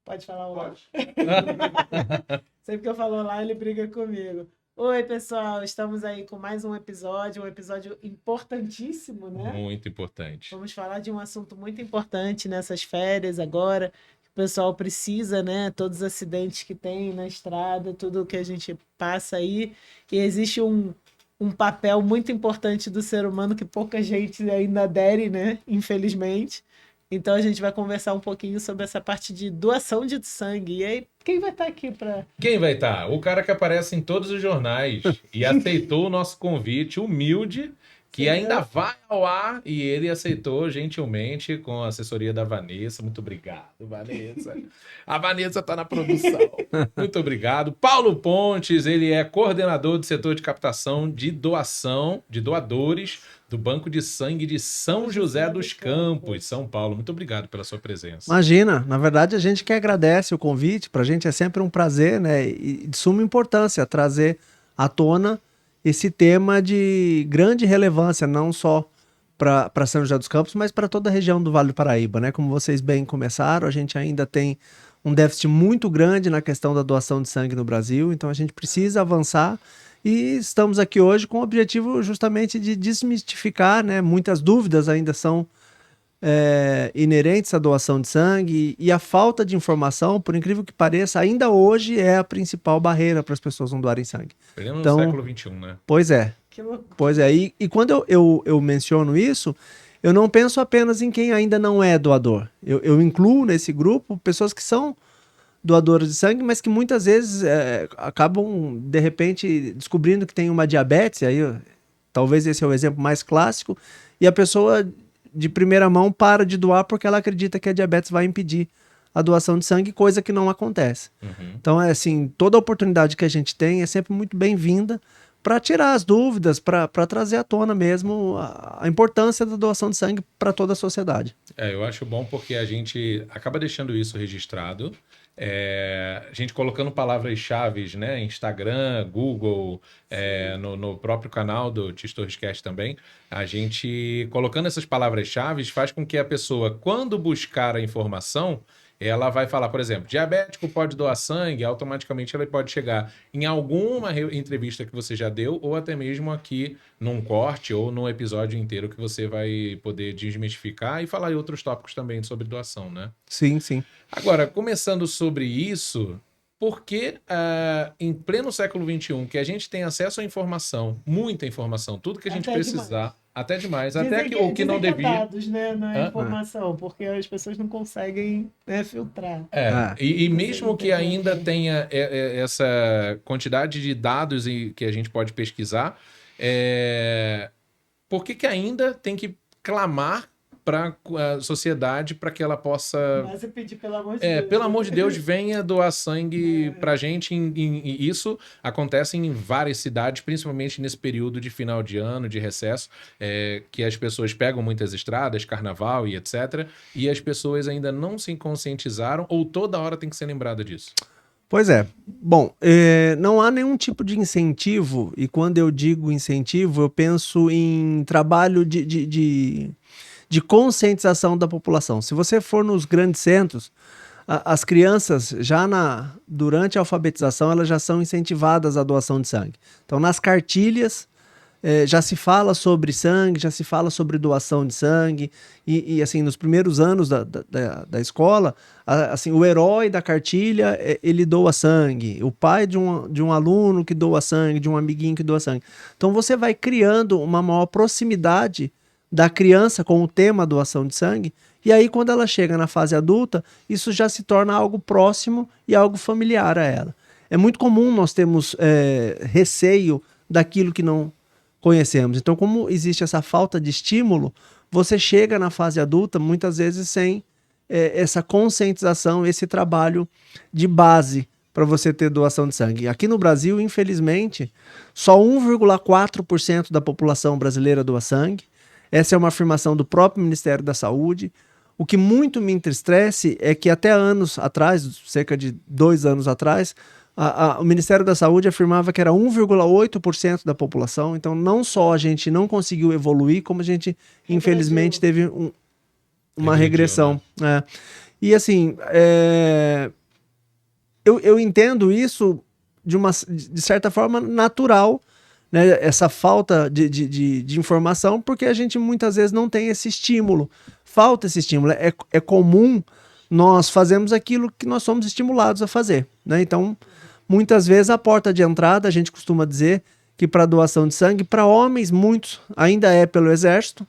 Pode falar olá. Pode. Sempre que eu falo olá, ele briga comigo. Oi, pessoal, estamos aí com mais um episódio importantíssimo, né? Muito importante. Vamos falar de um assunto muito importante nessas férias agora. O pessoal precisa, né? Todos os acidentes que tem na estrada, tudo que a gente passa aí. E existe um papel muito importante do ser humano que pouca gente ainda adere, né? Infelizmente. Então a gente vai conversar um pouquinho sobre essa parte de doação de sangue. E aí, quem vai estar aqui para... Quem vai estar? O cara que aparece em todos os jornais e aceitou o nosso convite humilde, que ainda vai ao ar, e ele aceitou gentilmente com a assessoria da Vanessa. Muito obrigado, Vanessa. A Vanessa está na produção. Muito obrigado. Paulo Pontes, ele é coordenador do setor de captação de doação, de doadores do Banco de Sangue de São José dos Campos, São Paulo. Muito obrigado pela sua presença. Imagina, na verdade a gente que agradece o convite, para a gente é sempre um prazer, né, e de suma importância trazer à tona esse tema de grande relevância, não só para São José dos Campos, mas para toda a região do Vale do Paraíba, né? Como vocês bem começaram, a gente ainda tem um déficit muito grande na questão da doação de sangue no Brasil, então a gente precisa avançar. E estamos aqui hoje com o objetivo justamente de desmistificar, né? Muitas dúvidas ainda são inerentes à doação de sangue, e a falta de informação, por incrível que pareça, ainda hoje é a principal barreira para as pessoas não doarem sangue. Perdemos Então, no século XXI, né? Pois é. Que loucura. Pois é. E quando eu menciono isso, eu não penso apenas em quem ainda não é doador. Eu incluo nesse grupo pessoas que são doadoras de sangue, mas que muitas vezes acabam, de repente, descobrindo que tem uma diabetes, aí talvez esse é o exemplo mais clássico, e a pessoa, de primeira mão, para de doar porque ela acredita que a diabetes vai impedir a doação de sangue, coisa que não acontece. Uhum. Então, assim, toda oportunidade que a gente tem é sempre muito bem-vinda para tirar as dúvidas, para trazer à tona mesmo a importância da doação de sangue para toda a sociedade. Eu acho bom porque a gente acaba deixando isso registrado. A gente colocando palavras-chave, né? Instagram, Google, no próprio canal do TheStoriesCast também, a gente colocando essas palavras-chave faz com que a pessoa, quando buscar a informação, ela vai falar, por exemplo, diabético pode doar sangue, automaticamente ela pode chegar em alguma entrevista que você já deu, ou até mesmo aqui num corte ou num episódio inteiro que você vai poder desmistificar e falar em outros tópicos também sobre doação, né? Sim, sim. Agora, começando sobre isso, por que em pleno século XXI, que a gente tem acesso à informação, muita informação, tudo que a gente Até precisar, demais. até demais, Dizem até que, o que não dizem devia... dados, né, na informação, porque as pessoas não conseguem, né, filtrar. E Não mesmo sei que ainda entender. tenha essa quantidade de dados que a gente pode pesquisar, por que ainda tem que clamar para a sociedade para que ela possa... Mas eu pedi, pelo amor de Deus. Pelo amor de Deus, venha doar sangue pra gente. Isso acontece em várias cidades, principalmente nesse período de final de ano, de recesso, que as pessoas pegam muitas estradas, carnaval e etc. E as pessoas ainda não se conscientizaram ou toda hora tem que ser lembrada disso. Pois é. Bom, não há nenhum tipo de incentivo, e quando eu digo incentivo, eu penso em trabalho de conscientização da população. Se você for nos grandes centros, as crianças, durante a alfabetização, elas já são incentivadas à doação de sangue. Então, nas cartilhas, já se fala sobre sangue, já se fala sobre doação de sangue, e assim, nos primeiros anos da escola, assim, o herói da cartilha, ele doa sangue, o pai de um aluno que doa sangue, de um amiguinho que doa sangue. Então, você vai criando uma maior proximidade da criança com o tema doação de sangue, e aí quando ela chega na fase adulta, isso já se torna algo próximo e algo familiar a ela. É muito comum nós termos receio daquilo que não conhecemos. Então, como existe essa falta de estímulo, você chega na fase adulta muitas vezes sem essa conscientização, esse trabalho de base para você ter doação de sangue. Aqui no Brasil, infelizmente, só 1,4% da população brasileira doa sangue. Essa é uma afirmação do próprio Ministério da Saúde. O que muito me entristece é que até anos atrás, cerca de 2 anos atrás, o Ministério da Saúde afirmava que era 1,8% da população. Então, não só a gente não conseguiu evoluir, como a gente, infelizmente, teve uma regressão. Né? E assim, eu entendo isso de certa forma natural, né? Essa falta de informação, porque a gente muitas vezes não tem esse estímulo. Falta esse estímulo. É comum nós fazermos aquilo que nós somos estimulados a fazer, né? Então, muitas vezes a porta de entrada, a gente costuma dizer que para doação de sangue, para homens, muitos ainda é pelo exército,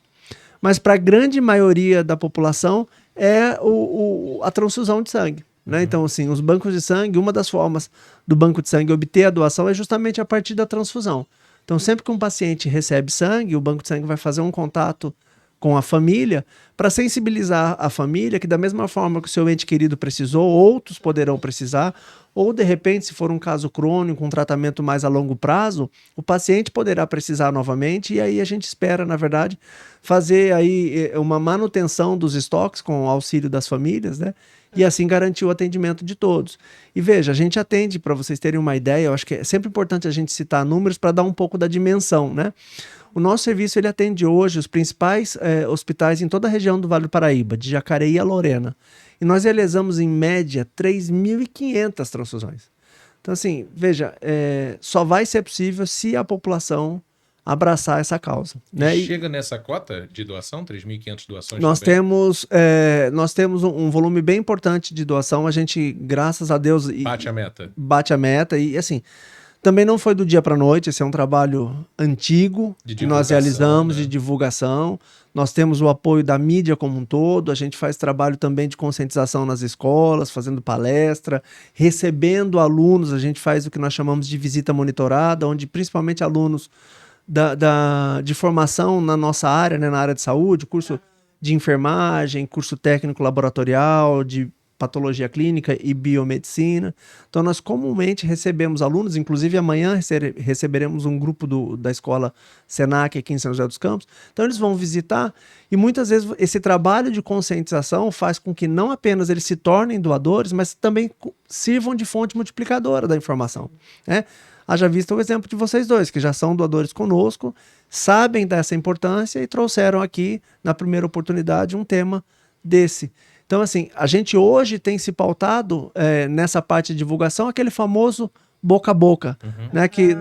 mas para a grande maioria da população é a transfusão de sangue, né? Então, assim, os bancos de sangue, uma das formas do banco de sangue obter a doação é justamente a partir da transfusão. Então, sempre que um paciente recebe sangue, o banco de sangue vai fazer um contato com a família para sensibilizar a família que da mesma forma que o seu ente querido precisou, outros poderão precisar, ou de repente, se for um caso crônico, um tratamento mais a longo prazo, o paciente poderá precisar novamente, e aí a gente espera, na verdade, fazer aí uma manutenção dos estoques com o auxílio das famílias, né? E assim garantir o atendimento de todos. E veja, a gente atende, para vocês terem uma ideia, eu acho que é sempre importante a gente citar números para dar um pouco da dimensão, né? O nosso serviço ele atende hoje os principais hospitais em toda a região do Vale do Paraíba, de Jacareí a Lorena. E nós realizamos, em média, 3.500 transfusões. Então, assim, veja, só vai ser possível se a população abraçar essa causa, né? Chega nessa cota de doação, 3.500 doações? Nós temos um volume bem importante de doação. A gente, graças a Deus... Bate a meta. Bate a meta e, assim... Também não foi do dia para a noite, esse é um trabalho antigo que nós realizamos, né? De divulgação. Nós temos o apoio da mídia como um todo, a gente faz trabalho também de conscientização nas escolas, fazendo palestra, recebendo alunos, a gente faz o que nós chamamos de visita monitorada, onde principalmente alunos de formação na nossa área, né, na área de saúde, curso de enfermagem, curso técnico laboratorial, de patologia clínica e biomedicina. Então, nós comumente recebemos alunos, inclusive amanhã receberemos um grupo da escola Senac aqui em São José dos Campos. Então, eles vão visitar e muitas vezes esse trabalho de conscientização faz com que não apenas eles se tornem doadores, mas também sirvam de fonte multiplicadora da informação, né? Haja visto o exemplo de vocês dois, que já são doadores conosco, sabem dessa importância e trouxeram aqui, na primeira oportunidade, um tema desse. Então, assim, a gente hoje tem se pautado nessa parte de divulgação, aquele famoso boca a boca, né? Que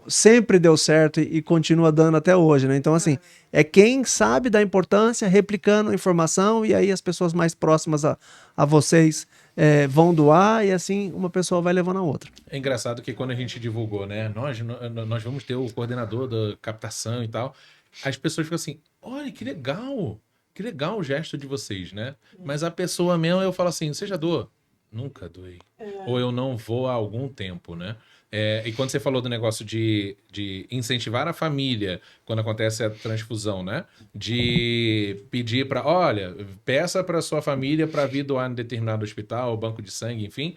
sempre deu certo e continua dando até hoje, né? Então, assim, é quem sabe da importância, replicando a informação, e aí as pessoas mais próximas a vocês vão doar, e assim uma pessoa vai levando a outra. É engraçado que quando a gente divulgou, né? Nós vamos ter o coordenador da captação e tal, as pessoas ficam assim, olha, que legal! Que legal o gesto de vocês, né? Mas a pessoa mesmo, eu falo assim, você já doou? Nunca doei. Ou eu não vou há algum tempo, né? E quando você falou do negócio de incentivar a família quando acontece a transfusão, né? De pedir para, olha, peça para sua família para vir doar em determinado hospital, banco de sangue, enfim.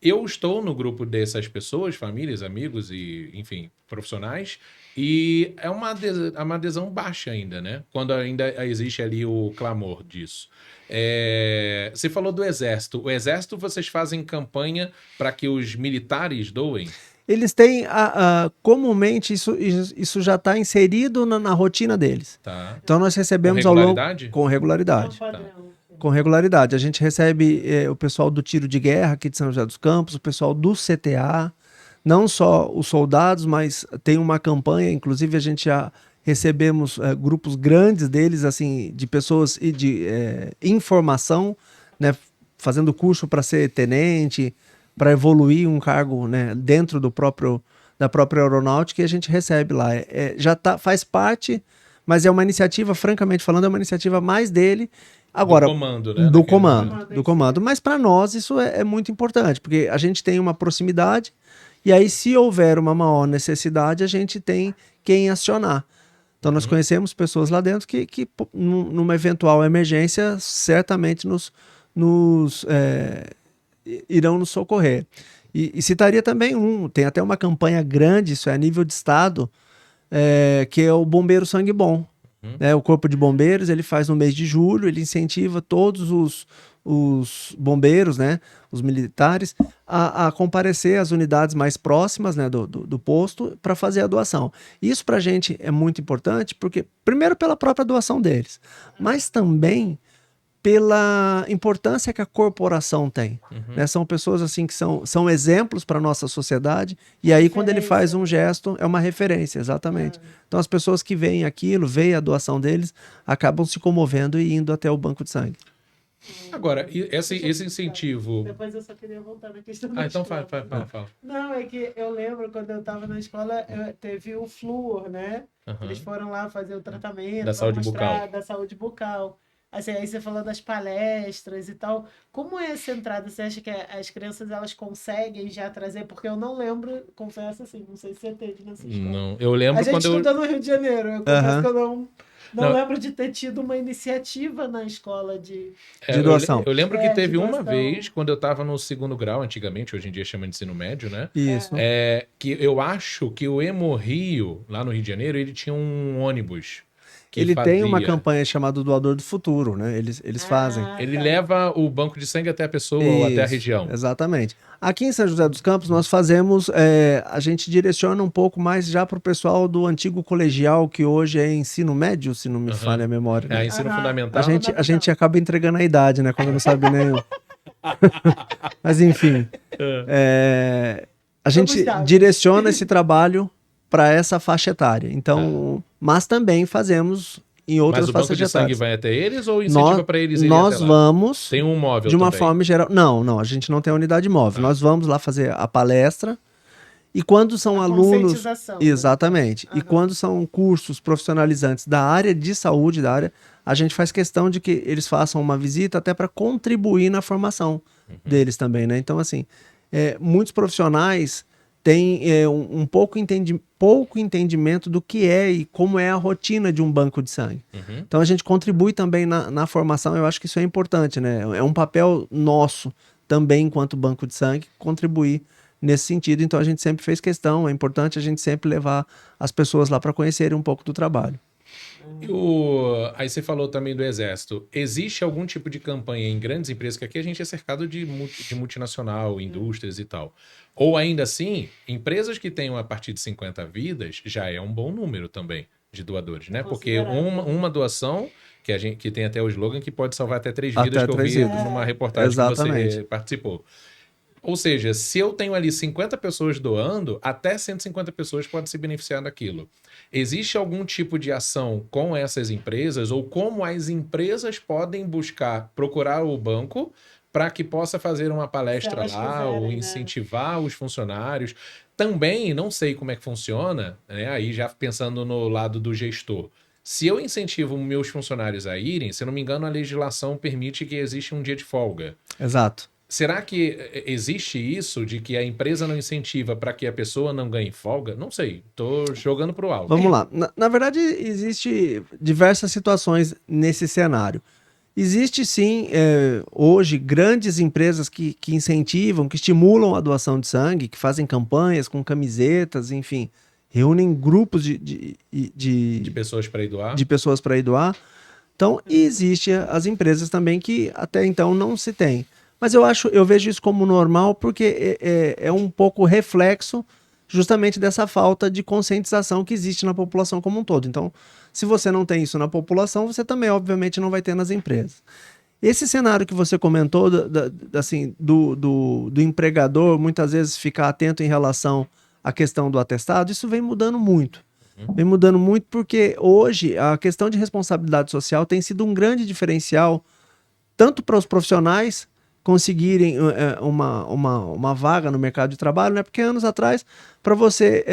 Eu estou no grupo dessas pessoas, famílias, amigos e, enfim, profissionais, e é uma adesão baixa ainda, né? Quando ainda existe ali o clamor disso. Você falou do Exército. O Exército, vocês fazem campanha para que os militares doem? Eles têm, comumente, isso já está inserido na rotina deles. Tá. Então nós recebemos com regularidade? Com regularidade. Tá. Com regularidade. A gente recebe o pessoal do tiro de guerra aqui de São José dos Campos, o pessoal do CTA, não só os soldados, mas tem uma campanha, inclusive a gente já recebemos grupos grandes deles, assim, de pessoas e de informação, né, fazendo curso para ser tenente, para evoluir um cargo, né, dentro da própria aeronáutica, e a gente recebe lá. Faz parte, mas é uma iniciativa, francamente falando, é uma iniciativa mais dele. Agora, do comando, né? Do comando. Mas para nós isso é muito importante, porque a gente tem uma proximidade, e aí se houver uma maior necessidade, a gente tem quem acionar. Então nós conhecemos pessoas lá dentro que numa eventual emergência, certamente irão nos socorrer. E citaria também tem até uma campanha grande, isso é a nível de estado, que é o Bombeiro Sangue Bom. O Corpo de Bombeiros, ele faz no mês de julho, ele incentiva todos os bombeiros, né, os militares, a comparecer às unidades mais próximas, né, do posto para fazer a doação. Isso para a gente é muito importante, porque, primeiro, pela própria doação deles, mas também pela importância que a corporação tem. Né? São pessoas assim que são exemplos para a nossa sociedade, e aí quando ele faz um gesto, é uma referência, exatamente. Então as pessoas que veem aquilo, veem a doação deles, acabam se comovendo e indo até o banco de sangue. Agora, esse incentivo... Depois eu só queria voltar na questão da então escola. fala. Não, é que eu lembro quando eu estava na escola, teve o flúor, né? Eles foram lá fazer o tratamento Da saúde bucal. da saúde bucal. Assim, aí você falou das palestras e tal. Como é essa entrada? Você acha que as crianças elas conseguem já trazer? Porque eu não lembro, confesso assim, não sei se você teve nessa escola. Não, eu lembro a gente quando estuda no Rio de Janeiro, eu confesso que eu não lembro de ter tido uma iniciativa na escola de doação. Eu lembro que teve uma doação. vez, quando eu estava no 2º grau, antigamente, hoje em dia chama de ensino médio, né? Isso. Que eu acho que o Hemorrio, lá no Rio de Janeiro, ele tinha um ônibus. Ele tem uma campanha chamada Doador do Futuro, né? Eles fazem. Ele leva o banco de sangue até a pessoa ou até a região. Exatamente. Aqui em São José dos Campos, nós fazemos, a gente direciona um pouco mais já para o pessoal do antigo colegial, que hoje é ensino médio, se não me falha a memória. Né? Ensino fundamental. A gente acaba entregando a idade, né? Quando não sabe nem... Mas enfim, a gente direciona esse trabalho para essa faixa etária. Então, mas também fazemos em outras faixas etárias. Mas o banco de sangue vai até eles ou incentiva para eles irem nós até lá? Vamos... Tem um móvel de uma também. forma geral... Não, a gente não tem a unidade móvel. Nós vamos lá fazer a palestra e quando são alunos... Exatamente. E quando são cursos profissionalizantes da área de saúde, a gente faz questão de que eles façam uma visita até para contribuir na formação deles também, né? Então, assim, muitos profissionais têm um pouco entendimento do que é e como é a rotina de um banco de sangue. Então a gente contribui também na formação, eu acho que isso é importante, né? É um papel nosso também, enquanto banco de sangue, contribuir nesse sentido. Então a gente sempre fez questão, é importante a gente sempre levar as pessoas lá para conhecerem um pouco do trabalho. Aí você falou também do Exército. Existe algum tipo de campanha em grandes empresas, que aqui a gente é cercado de multinacional, indústrias e tal. Ou ainda assim, empresas que tenham a partir de 50 vidas já é um bom número também de doadores, né? Porque uma doação, que tem até o slogan, que pode salvar até 3 vidas, que eu vi numa reportagem que você participou. Ou seja, se eu tenho ali 50 pessoas doando, até 150 pessoas podem se beneficiar daquilo. Existe algum tipo de ação com essas empresas ou como as empresas podem procurar o banco para que possa fazer uma palestra lá ou incentivar os funcionários? Também, não sei como é que funciona, né? Aí já pensando no lado do gestor. Se eu incentivo meus funcionários a irem, se eu não me engano, a legislação permite que exista um dia de folga. Exato. Será que existe isso de que a empresa não incentiva para que a pessoa não ganhe folga? Não sei, estou jogando para o alto. Vamos lá. Na verdade, existe diversas situações nesse cenário. Existe sim, hoje, grandes empresas que incentivam, que estimulam a doação de sangue, que fazem campanhas com camisetas, enfim, reúnem grupos de pessoas para ir doar. De pessoas para ir doar. Então, existe as empresas também que até então não se tem. Mas eu vejo isso como normal porque é um pouco reflexo justamente dessa falta de conscientização que existe na população como um todo. Então, se você não tem isso na população, você também, obviamente, não vai ter nas empresas. Esse cenário que você comentou, do empregador muitas vezes ficar atento em relação à questão do atestado, isso vem mudando muito. Vem mudando muito porque hoje a questão de responsabilidade social tem sido um grande diferencial tanto para os profissionais conseguirem uma vaga no mercado de trabalho, né? Porque anos atrás, para você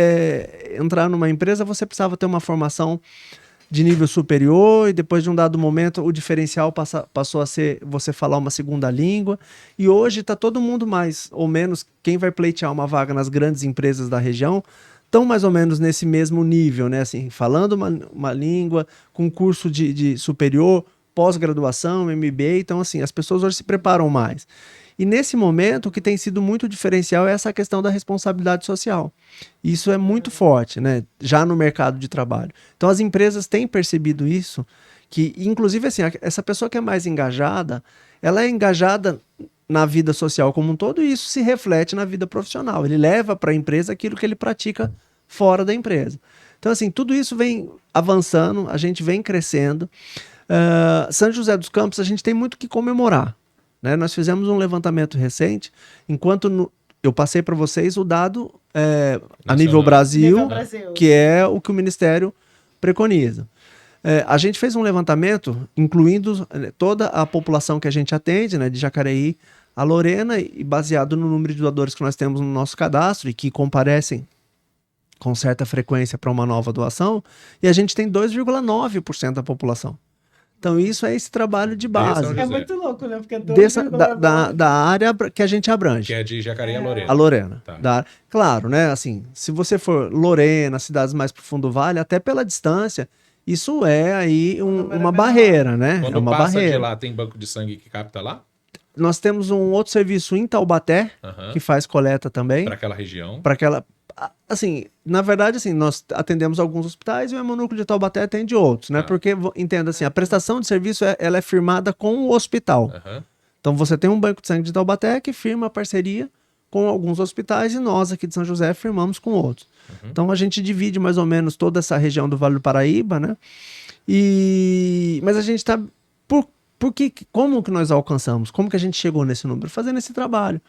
entrar numa empresa, você precisava ter uma formação de nível superior e depois de um dado momento o diferencial passou a ser você falar uma segunda língua e hoje está todo mundo mais ou menos, quem vai pleitear uma vaga nas grandes empresas da região, estão mais ou menos nesse mesmo nível, né? Assim, falando uma língua, com curso de superior, pós-graduação, MBA, então assim, as pessoas hoje se preparam mais. E nesse momento, o que tem sido muito diferencial é essa questão da responsabilidade social. Isso é muito forte, né? Já no mercado de trabalho. Então as empresas têm percebido isso, que inclusive assim, essa pessoa que é mais engajada, ela é engajada na vida social como um todo e isso se reflete na vida profissional. Ele leva para a empresa aquilo que ele pratica fora da empresa. Então assim, tudo isso vem avançando, a gente vem crescendo. São José dos Campos, a gente tem muito que comemorar, né? Nós fizemos um levantamento recente, enquanto eu passei para vocês o dado a nível Brasil, que é o que o Ministério preconiza. A gente fez um levantamento, incluindo toda a população que a gente atende, né, de Jacareí a Lorena, e baseado no número de doadores que nós temos no nosso cadastro e que comparecem com certa frequência para uma nova doação, e a gente tem 2,9% da população. Então isso é esse trabalho de base. É muito louco, né? Porque da área que a gente abrange. Que é de Jacareí a Lorena. A Lorena. Tá. Claro, né? Assim, se você for Lorena, cidades mais pro fundo do vale, até pela distância, isso é aí uma barreira, né? Quando é uma passa barreira. de lá, tem banco de sangue que capta lá? Nós temos um outro serviço em Taubaté, que faz coleta também. Para aquela região. Para aquela... Assim, na verdade, assim, nós atendemos alguns hospitais e o hemonúcleo de Taubaté atende outros, né? Porque, entenda assim, a prestação de serviço ela é firmada com o hospital. Então você tem um banco de sangue de Taubaté que firma a parceria com alguns hospitais e nós aqui de São José firmamos com outros. Então a gente divide mais ou menos toda essa região do Vale do Paraíba, né? Mas a gente está... Como que nós alcançamos? Como que a gente chegou nesse número? Fazendo esse trabalho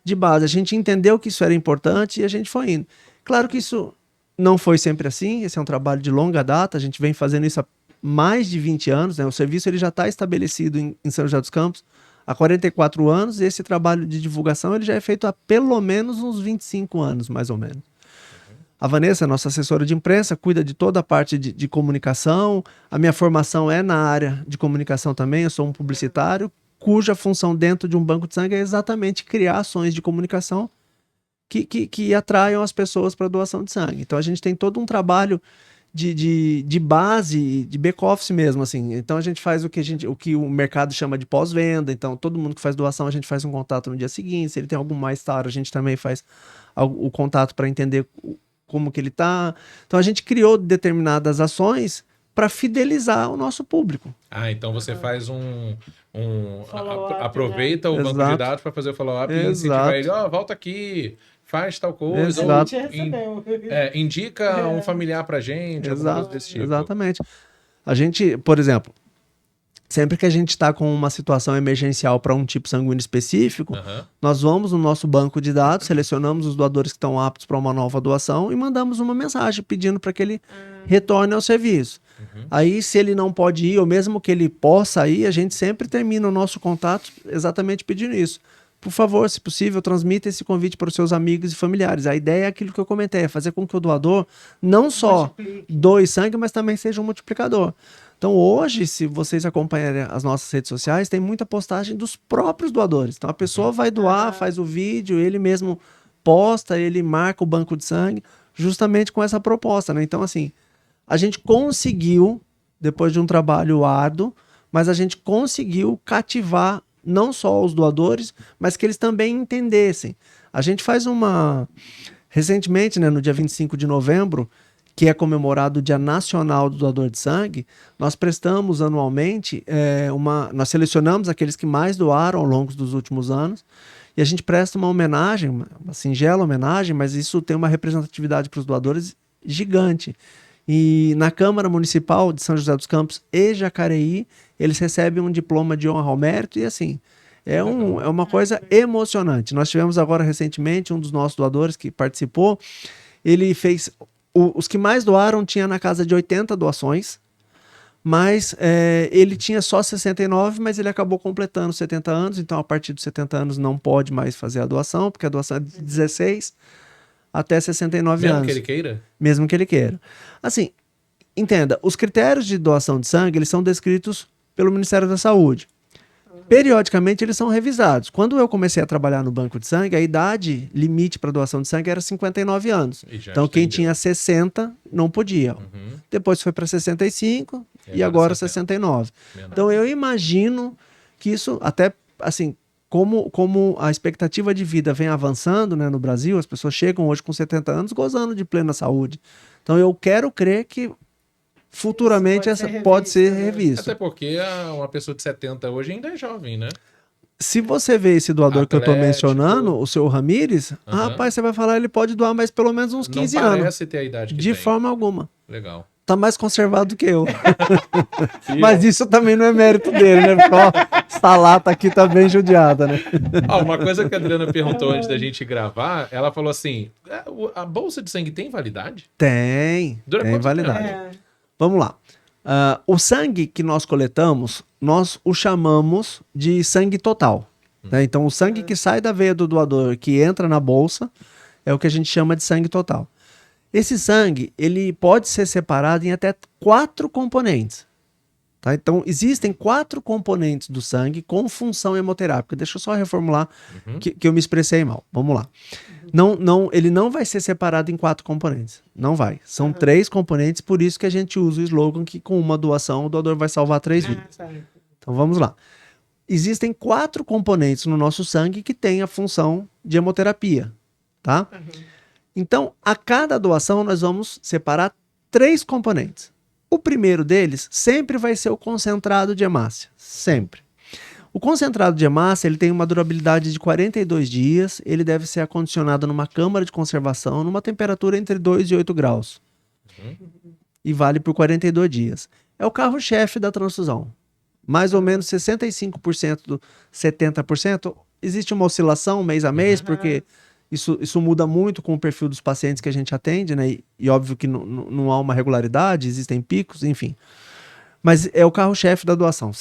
de base. A gente entendeu que isso era importante e a gente foi indo. Claro que isso não foi sempre assim, esse é um trabalho de longa data, a gente vem fazendo isso há mais de 20 anos, né? O serviço ele já está estabelecido em São José dos Campos há 44 anos, e esse trabalho de divulgação ele já é feito há pelo menos uns 25 anos, mais ou menos. A Vanessa, nossa assessora de imprensa, cuida de toda a parte de comunicação. A minha formação é na área de comunicação também, eu sou um publicitário, cuja função dentro de um banco de sangue é exatamente criar ações de comunicação que atraiam as pessoas para a doação de sangue. Então a gente tem todo um trabalho de base, de back-office mesmo, assim. Então a gente faz o que o mercado chama de pós-venda. Então todo mundo que faz doação, a gente faz um contato no dia seguinte. Se ele tem algum mal-estar, a gente também faz o contato para entender como que ele está. Então a gente criou determinadas ações para fidelizar o nosso público. Então você faz aproveita o banco de dados para fazer o follow-up e incentivar ele, volta aqui, faz tal coisa. Indica um familiar pra gente, alguma coisa desse tipo. Exatamente. A gente, por exemplo, sempre que a gente está com uma situação emergencial para um tipo sanguíneo específico, nós vamos no nosso banco de dados, selecionamos os doadores que estão aptos para uma nova doação e mandamos uma mensagem pedindo para que ele retorne ao serviço. Aí, se ele não pode ir, ou mesmo que ele possa ir, a gente sempre termina o nosso contato exatamente pedindo isso. Por favor, se possível, transmita esse convite para os seus amigos e familiares. A ideia é aquilo que eu comentei, é fazer com que o doador não só doe sangue, mas também seja um multiplicador. Então hoje, se vocês acompanharem as nossas redes sociais, tem muita postagem dos próprios doadores. Então a pessoa vai doar, faz o vídeo, ele mesmo posta, ele marca o banco de sangue, justamente com essa proposta, né? Então assim, a gente conseguiu, depois de um trabalho árduo, mas a gente conseguiu cativar não só os doadores, mas que eles também entendessem. A gente faz recentemente, né, no dia 25 de novembro, que é comemorado o Dia Nacional do Doador de Sangue, nós prestamos anualmente, nós selecionamos aqueles que mais doaram ao longo dos últimos anos, e a gente presta uma homenagem, uma singela homenagem, mas isso tem uma representatividade para os doadores gigante. E na Câmara Municipal de São José dos Campos e Jacareí, eles recebem um diploma de honra ao mérito, e assim, é uma coisa emocionante. Nós tivemos agora recentemente um dos nossos doadores que participou, ele fez... Os que mais doaram tinha na casa de 80 doações, mas ele tinha só 69, mas ele acabou completando 70 anos, então a partir dos 70 anos não pode mais fazer a doação, porque a doação é de 16 até 69 anos. Mesmo que ele queira? Mesmo que ele queira. Assim, entenda, os critérios de doação de sangue, eles são descritos pelo Ministério da Saúde. Periodicamente eles são revisados. Quando eu comecei a trabalhar no banco de sangue, a idade limite para doação de sangue era 59 anos. Então quem tinha 60 não podia. Depois foi para 65 e agora 69. Então eu imagino que isso até assim, como a expectativa de vida vem avançando, né, no Brasil, as pessoas chegam hoje com 70 anos gozando de plena saúde. Então eu quero crer que futuramente essa pode ser revista. Até porque uma pessoa de 70 hoje ainda é jovem, né? Se você vê esse doador que eu tô mencionando, o seu Ramires, rapaz, você vai falar, ele pode doar mais pelo menos uns 15 anos. Não parece ter a idade que de tem. forma alguma. Legal. tá mais conservado do que eu. Mas isso também não é mérito dele, né? Porque, ó, essa lata aqui tá bem judiada, né? Ó, uma coisa que a Adriana perguntou antes da gente gravar, ela falou assim: a bolsa de sangue tem validade? Dura Tem quanto validade. É. Vamos lá. O sangue que nós coletamos, nós o chamamos de sangue total. Né? Então, o sangue que sai da veia do doador, que entra na bolsa, é o que a gente chama de sangue total. Esse sangue, ele pode ser separado em até 4 componentes. Tá? Então, existem 4 componentes do sangue com função hemoterápica. Deixa eu só reformular que eu me expressei mal. Vamos lá. Ele não vai ser separado em 4 componentes. Não vai. São 3 componentes, por isso que a gente usa o slogan que com uma doação o doador vai salvar 3 vidas. Tá. Então, vamos lá. Existem 4 componentes no nosso sangue que têm a função de hemoterapia. Tá? Então, a cada doação, nós vamos separar 3 componentes. O primeiro deles sempre vai ser o concentrado de hemácia. Sempre. O concentrado de hemácia, ele tem uma durabilidade de 42 dias. Ele deve ser acondicionado numa câmara de conservação, numa temperatura entre 2 e 8 graus. E vale por 42 dias. É o carro-chefe da transfusão. Mais ou menos 65%, 70%. Existe uma oscilação mês a mês, porque isso muda muito com o perfil dos pacientes que a gente atende, né? E óbvio que não há uma regularidade, existem picos, enfim. Mas é o carro-chefe da doação,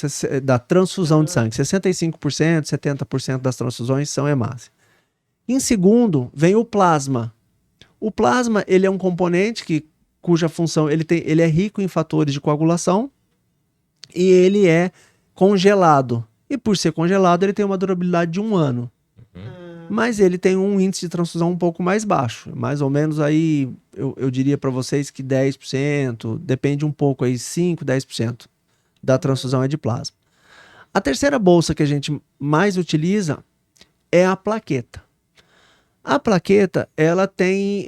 da transfusão de sangue. 65%, 70% das transfusões são hemácia. Em segundo, vem o plasma. O plasma, ele é um componente cuja função, ele é rico em fatores de coagulação e ele é congelado. E por ser congelado, ele tem uma durabilidade de 1 ano. Mas ele tem um índice de transfusão um pouco mais baixo. Mais ou menos aí, eu diria para vocês que 10%, depende um pouco aí, 5%, 10% da transfusão é de plasma. A terceira bolsa que a gente mais utiliza é a plaqueta. A plaqueta, ela tem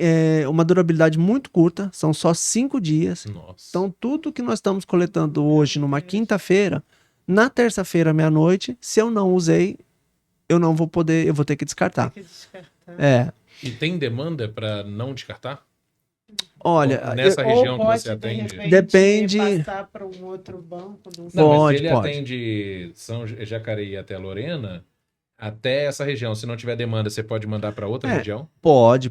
uma durabilidade muito curta, são só 5 dias. Nossa. Então, tudo que nós estamos coletando hoje numa quinta-feira, na terça-feira, meia-noite, se eu não usei, eu não vou poder, eu vou ter que descartar. Tem que descartar. E tem demanda para não descartar? Olha, Nessa região Ou que pode, você de atende? repente, Depende- passar para um outro banco. Não sei. Não, mas Pode, se ele pode. atende São Jacareí até Lorena, até essa região, se não tiver demanda, você pode mandar para outra região? pode.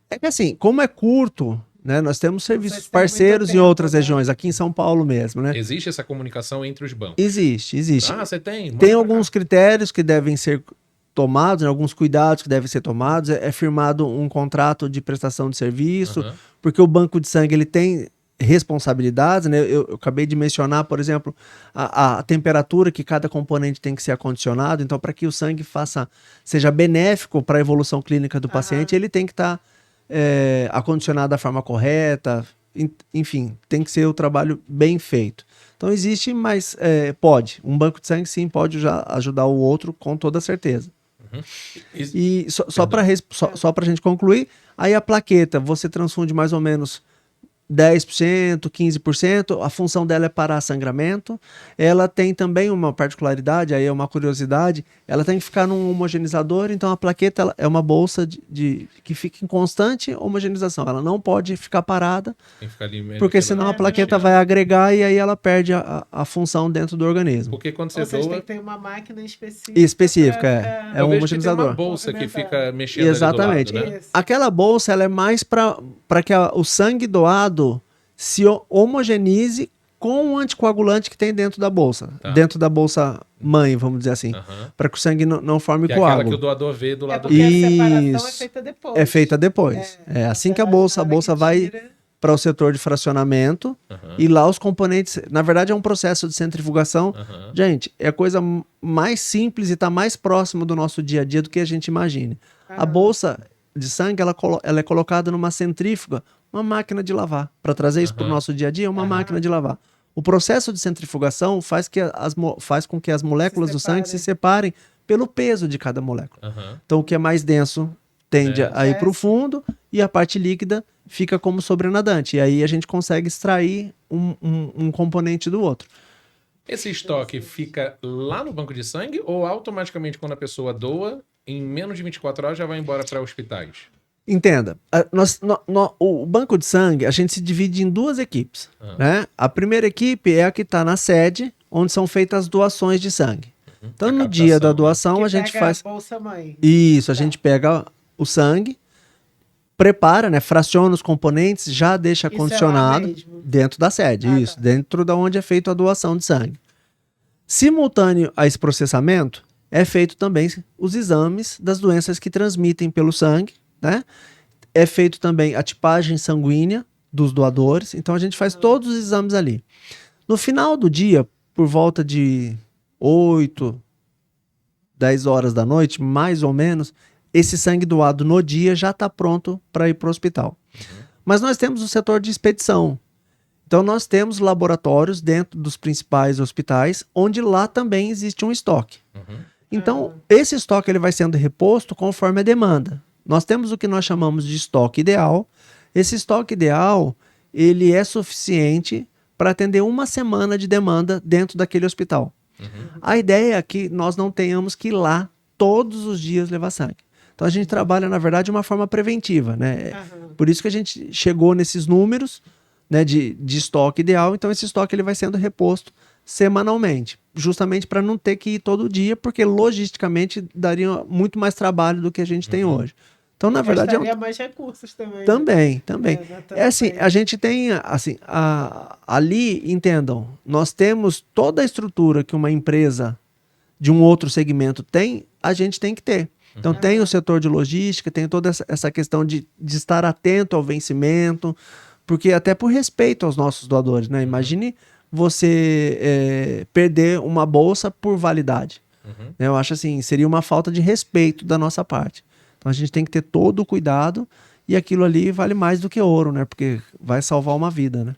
É que assim, como é curto, né? Nós temos serviços Vocês têm muito parceiros em tempo, outras né? regiões, aqui em São Paulo mesmo, né? Existe essa comunicação entre os bancos? Existe. Ah, você tem? Manda Tem pra alguns cá. critérios que devem ser tomados, né? Alguns cuidados que devem ser tomados. É firmado um contrato de prestação de serviço, Aham. porque o banco de sangue ele tem responsabilidades, né? Eu acabei de mencionar, por exemplo, a temperatura que cada componente tem que ser acondicionado. Então, para que o sangue seja benéfico para a evolução clínica do paciente, ele tem que estar acondicionado da forma correta. Enfim, tem que ser o trabalho bem feito. Então existe, mas pode. Um banco de sangue, sim, pode já ajudar o outro com toda certeza. E só para a gente concluir, aí a plaqueta, você transfunde mais ou menos 10%, 15%, a função dela é parar sangramento. Ela tem também uma particularidade, aí é uma curiosidade, ela tem que ficar num homogeneizador, então a plaqueta ela é uma bolsa que fica em constante homogeneização, ela não pode ficar parada, Tem que ficar ali porque mexendo senão na a plaqueta máquina. vai agregar e aí ela perde a função dentro do organismo. Porque quando você Ou seja, tem doa... que ter uma máquina específica. Específica, pra é. ficar- É Eu um vejo que tem uma homogeneizador. bolsa que Movimentar. fica mexendo Exatamente. ali do lado, né? Isso. Aquela bolsa ela é mais para que o sangue doado se homogenize com o anticoagulante que tem dentro da bolsa. Tá. Dentro da bolsa mãe, vamos dizer assim. Aham. Para que o sangue não forme Que é aquela que o coágulo. doador vê do É lado porque a Isso. separação é feita depois. É feita depois. É assim que a bolsa vai para o setor de fracionamento Aham. e lá os componentes... Na verdade é um processo de centrifugação. Aham. Gente, é a coisa mais simples e está mais próximo do nosso dia a dia do que a gente imagine. A bolsa de sangue ela é colocada numa centrífuga, uma máquina de lavar. Para trazer isso para o nosso dia a dia, é uma máquina de lavar. O processo de centrifugação faz com que as moléculas do sangue se separem pelo peso de cada molécula. Aham. Então, o que é mais denso tende a ir Desce. para o fundo e a parte líquida fica como sobrenadante. E aí a gente consegue extrair um componente do outro. Esse estoque fica lá no banco de sangue ou automaticamente quando a pessoa doa, em menos de 24 horas já vai embora para hospitais? Entenda, o banco de sangue, a gente se divide em duas equipes, né? A primeira equipe é a que está na sede, onde são feitas as doações de sangue. Então, no dia da doação, a gente faz... Bolsa mãe. Isso, a gente pega o sangue, prepara, né? Fraciona os componentes, já deixa condicionado dentro da sede, isso, dentro da onde é feita a doação de sangue. Simultâneo a esse processamento, é feito também os exames das doenças que transmitem pelo sangue, né? É feito também a tipagem sanguínea dos doadores, então a gente faz todos os exames ali. No final do dia, por volta de 8, 10 horas da noite, mais ou menos, esse sangue doado no dia já está pronto para ir para o hospital. Mas nós temos o setor de expedição. Então nós temos laboratórios dentro dos principais hospitais, onde lá também existe um estoque. Então esse estoque ele vai sendo reposto conforme a demanda. Nós temos o que nós chamamos de estoque ideal. Esse estoque ideal, ele é suficiente para atender uma semana de demanda dentro daquele hospital. A ideia é que nós não tenhamos que ir lá todos os dias levar sangue. Então a gente trabalha, na verdade, de uma forma preventiva, né? Por isso que a gente chegou nesses números, né, de estoque ideal. Então esse estoque ele vai sendo reposto semanalmente, justamente para não ter que ir todo dia, porque logisticamente daria muito mais trabalho do que a gente tem hoje. Então, na verdade, mais recursos também. Também. É assim, a gente tem, assim, ali, entendam, nós temos toda a estrutura que uma empresa de um outro segmento tem, a gente tem que ter. Então, tem o setor de logística, tem toda essa questão de estar atento ao vencimento, porque até por respeito aos nossos doadores, né? Imagine você perder uma bolsa por validade. Eu acho assim, seria uma falta de respeito da nossa parte. Então a gente tem que ter todo o cuidado e aquilo ali vale mais do que ouro, né? Porque vai salvar uma vida, né?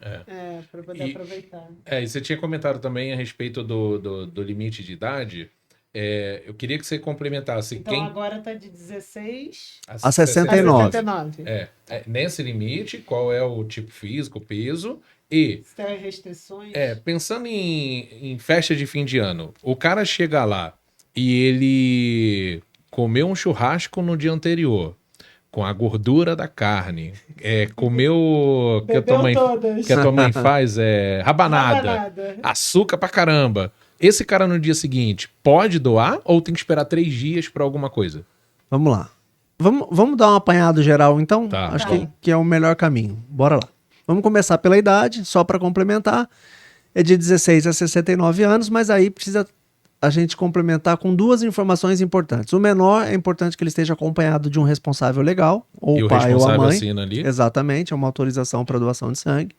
Para poder aproveitar. E você tinha comentado também a respeito do limite de idade. Eu queria que você complementasse. Então agora está de 16 a 69. Nesse limite, qual é o tipo físico, peso e... Se tem restrições. Pensando em festa de fim de ano, o cara chega lá e ele comeu um churrasco no dia anterior, com a gordura da carne, comeu que a tua mãe faz, rabanada, açúcar pra caramba. Esse cara no dia seguinte pode doar ou tem que esperar 3 dias para alguma coisa? Vamos lá. Vamos dar um apanhado geral, então? Acho que é o melhor caminho. Bora lá. Vamos começar pela idade, só para complementar. É de 16 a 69 anos, mas aí precisa a gente complementar com 2 informações importantes. O menor é importante que ele esteja acompanhado de um responsável legal, ou o pai ou a mãe. Assina ali. Exatamente, é uma autorização para doação de sangue.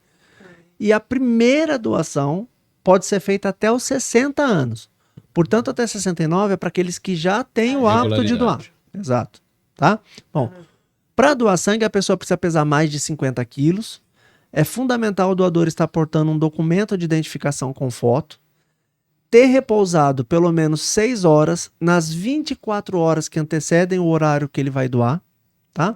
E a primeira doação pode ser feita até os 60 anos. Portanto, até 69 é para aqueles que já têm o hábito de doar. Exato. Tá? Bom, para doar sangue, a pessoa precisa pesar mais de 50 quilos. É fundamental o doador estar portando um documento de identificação com foto, ter repousado pelo menos 6 horas nas 24 horas que antecedem o horário que ele vai doar, tá?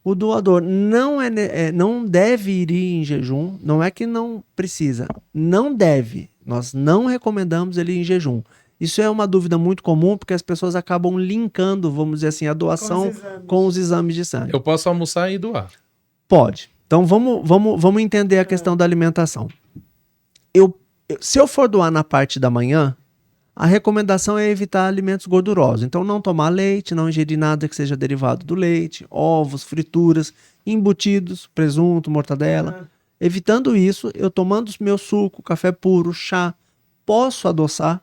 O doador não deve ir em jejum, não é que não precisa, não deve. Nós não recomendamos ele ir em jejum. Isso é uma dúvida muito comum, porque as pessoas acabam linkando, vamos dizer assim, a doação com os exames de sangue. Eu posso almoçar e doar? Pode. Então vamos entender a questão da alimentação. Se eu for doar na parte da manhã, a recomendação é evitar alimentos gordurosos. Então não tomar leite, não ingerir nada que seja derivado do leite, ovos, frituras, embutidos, presunto, mortadela. Evitando isso, eu tomando meu suco, café puro, chá, posso adoçar.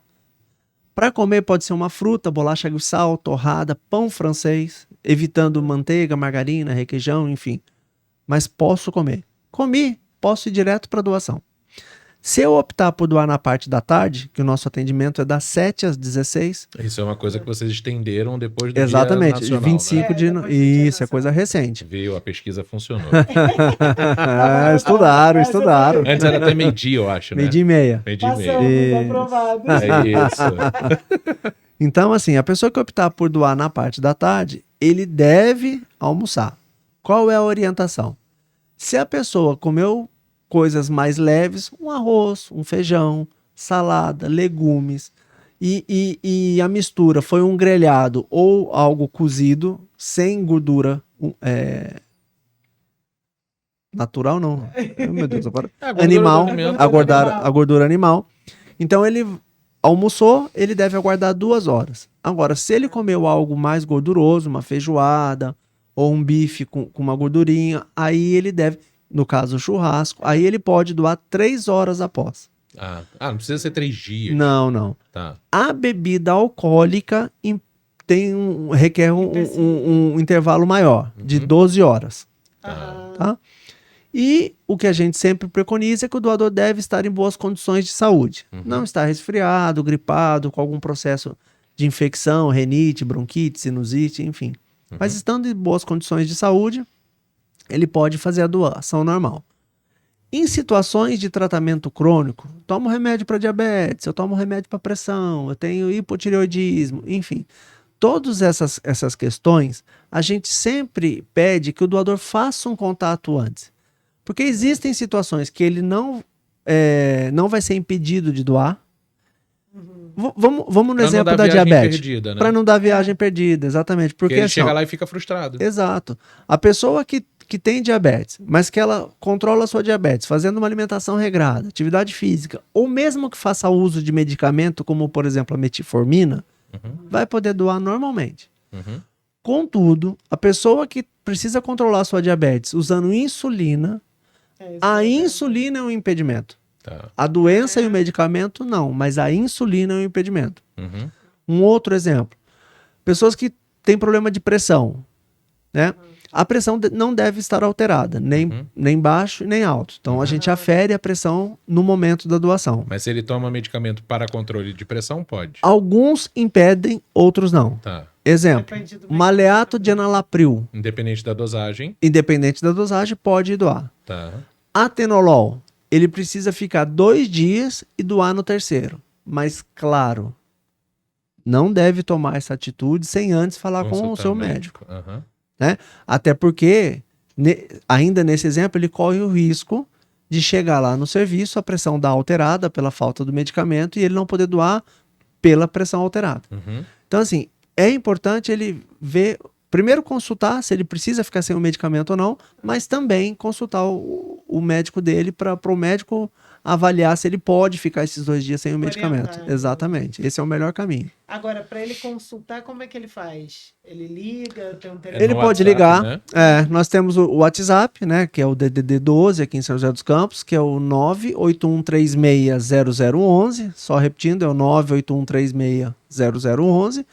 Para comer pode ser uma fruta, bolacha de sal, torrada, pão francês, evitando manteiga, margarina, requeijão, enfim. Mas posso comer. Comi, posso ir direto para doação. Se eu optar por doar na parte da tarde, que o nosso atendimento é das 7 às 16. Isso é uma coisa que vocês estenderam depois do Exatamente, Dia Nacional, 25 né? Isso, é coisa recente. Viu? A pesquisa funcionou. Estudaram. Antes era até meio-dia, eu acho, né? Meio-dia e meia. Meio-dia e meia. Aprovado. É isso. Então, assim, a pessoa que optar por doar na parte da tarde, ele deve almoçar. Qual é a orientação? Se a pessoa comeu coisas mais leves, um arroz, um feijão, salada, legumes, e a mistura foi um grelhado ou algo cozido, sem gordura natural não. Meu Deus, agora. A gordura Animal, do alimento. a gordura animal. Então ele almoçou, ele deve aguardar 2 horas. Agora, se ele comeu algo mais gorduroso, uma feijoada ou um bife com uma gordurinha, aí ele deve, no caso o churrasco, aí ele pode doar 3 horas após. Não precisa ser 3 dias. Não. Tá. A bebida alcoólica requer um intervalo maior, de 12 horas. Aham. Tá? E o que a gente sempre preconiza é que o doador deve estar em boas condições de saúde. Não estar resfriado, gripado, com algum processo de infecção, renite, bronquite, sinusite, enfim. Mas estando em boas condições de saúde, ele pode fazer a doação normal. Em situações de tratamento crônico, tomo remédio para diabetes, eu tomo remédio para pressão, eu tenho hipotireoidismo, enfim. Todas essas questões, a gente sempre pede que o doador faça um contato antes. Porque existem situações que ele não vai ser impedido de doar. Vamos no exemplo da diabetes. Para não dar viagem perdida, exatamente. Porque ele assim, chega lá e fica frustrado. Exato. A pessoa que tem diabetes, mas que ela controla a sua diabetes, fazendo uma alimentação regrada, atividade física, ou mesmo que faça uso de medicamento, como por exemplo a metformina, vai poder doar normalmente. Contudo, a pessoa que precisa controlar a sua diabetes usando insulina, a insulina é um impedimento. Tá. A doença e o medicamento não, mas a insulina é um impedimento. Um outro exemplo, pessoas que têm problema de pressão, né? A pressão não deve estar alterada, nem baixo nem alto. Então a gente afere a pressão no momento da doação. Mas se ele toma medicamento para controle de pressão, pode. Alguns impedem, outros não. Tá. Exemplo, maleato de enalapril, Independente da dosagem. independente da dosagem, pode doar. Tá. Atenolol, ele precisa ficar 2 dias e doar no 3º. Mas, claro, não deve tomar essa atitude sem antes falar com o Consultar seu o médico. Aham. Né? Até porque, ainda nesse exemplo, ele corre o risco de chegar lá no serviço, a pressão dar alterada pela falta do medicamento e ele não poder doar pela pressão alterada. Então, assim, é importante ele ver, primeiro consultar se ele precisa ficar sem o medicamento ou não, mas também consultar o médico dele para o médico avaliar se ele pode ficar esses 2 dias sem o medicamento. Exatamente. Esse é o melhor caminho. Agora, para ele consultar, como é que ele faz? Ele liga, tem um telefone? Ele no pode WhatsApp, ligar. né? Nós temos o WhatsApp, né, que é o DDD 12 aqui em São José dos Campos, que é o 981360011. Só repetindo, é o 981360011.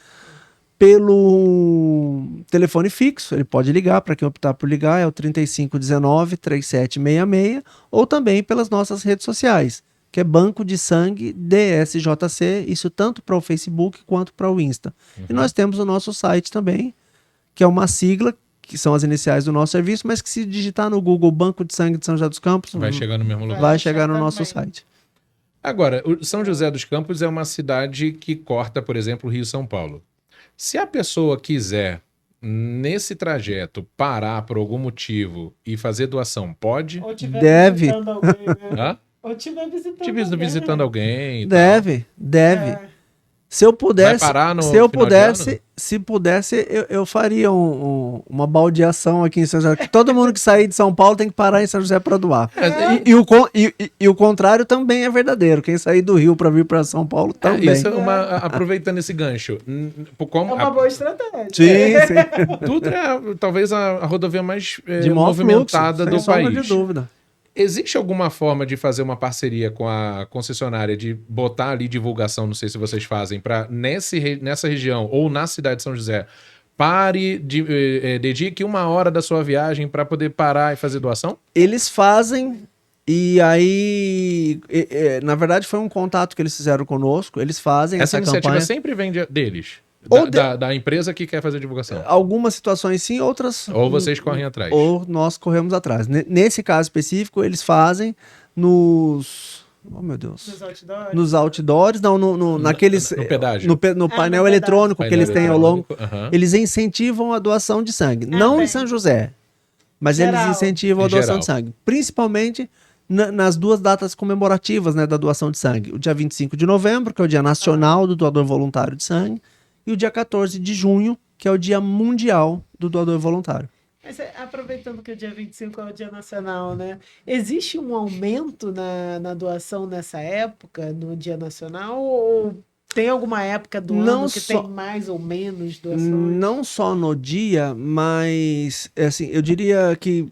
Pelo telefone fixo, ele pode ligar, para quem optar por ligar, é o 3519-3766, ou também pelas nossas redes sociais, que é Banco de Sangue DSJC, isso tanto para o Facebook quanto para o Insta. E nós temos o nosso site também, que é uma sigla, que são as iniciais do nosso serviço, mas que se digitar no Google Banco de Sangue de São José dos Campos, Vai chegar no mesmo lugar. vai chegar no nosso site. Agora, o São José dos Campos é uma cidade que corta, por exemplo, o Rio-São Paulo. Se a pessoa quiser, nesse trajeto, parar por algum motivo e fazer doação, pode? Ou tiver Deve. visitando alguém, né? Hã? Ou tiver visitando Tive alguém. visitando alguém e Deve. É. Se eu pudesse, Vai parar no se eu final de pudesse, se pudesse, eu faria uma baldeação aqui em São José. Todo mundo que sair de São Paulo tem que parar em São José para doar. E o contrário também é verdadeiro. Quem sair do Rio para vir para São Paulo também. Isso é aproveitando esse gancho. É uma boa estratégia. Sim, sim. Dutra é talvez a rodovia mais De maior movimentada fluxo, do sem sombra país. de dúvida. Existe alguma forma de fazer uma parceria com a concessionária, de botar ali divulgação, não sei se vocês fazem, para nessa região ou na cidade de São José, dedique 1 hora da sua viagem para poder parar e fazer doação? Eles fazem, e aí, na verdade, foi um contato que eles fizeram conosco. Eles fazem Essa essa iniciativa campanha. sempre vem deles? Ou Da empresa que quer fazer divulgação? Algumas situações sim, outras... Ou vocês correm atrás? Ou nós corremos atrás. Nesse caso específico, eles fazem nos... Oh, meu Deus. Nos outdoors? Nos outdoors, não, naqueles... No pedágio. No painel pedágio. eletrônico que eles têm ao longo. Aham. Eles incentivam a doação de sangue. Não em São José, mas Geral. eles incentivam a Em doação geral. de sangue. Principalmente nas 2 datas comemorativas, né, da doação de sangue. O dia 25 de novembro, que é o Dia Nacional do Doador Voluntário de Sangue, e o dia 14 de junho, que é o Dia Mundial do Doador Voluntário. Mas aproveitando que o dia 25 é o Dia Nacional, né? Existe um aumento na doação nessa época, no Dia Nacional? Ou tem alguma época do Não ano que só- tem mais ou menos doações? Não só no dia, mas assim, eu diria que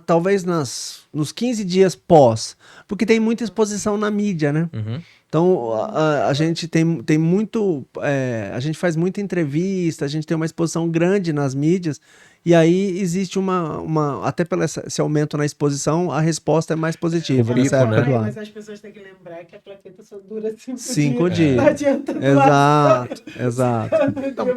talvez nos 15 dias pós, porque tem muita exposição na mídia, né? Uhum. Então a gente tem muito. A gente faz muita entrevista, a gente tem uma exposição grande nas mídias, e aí existe até pelo esse aumento na exposição, a resposta é mais positiva O nessa grifo, época né? do ano. Mas as pessoas têm que lembrar que a plaqueta só dura 5 dias. dias. Não adianta doar. Exato, exato.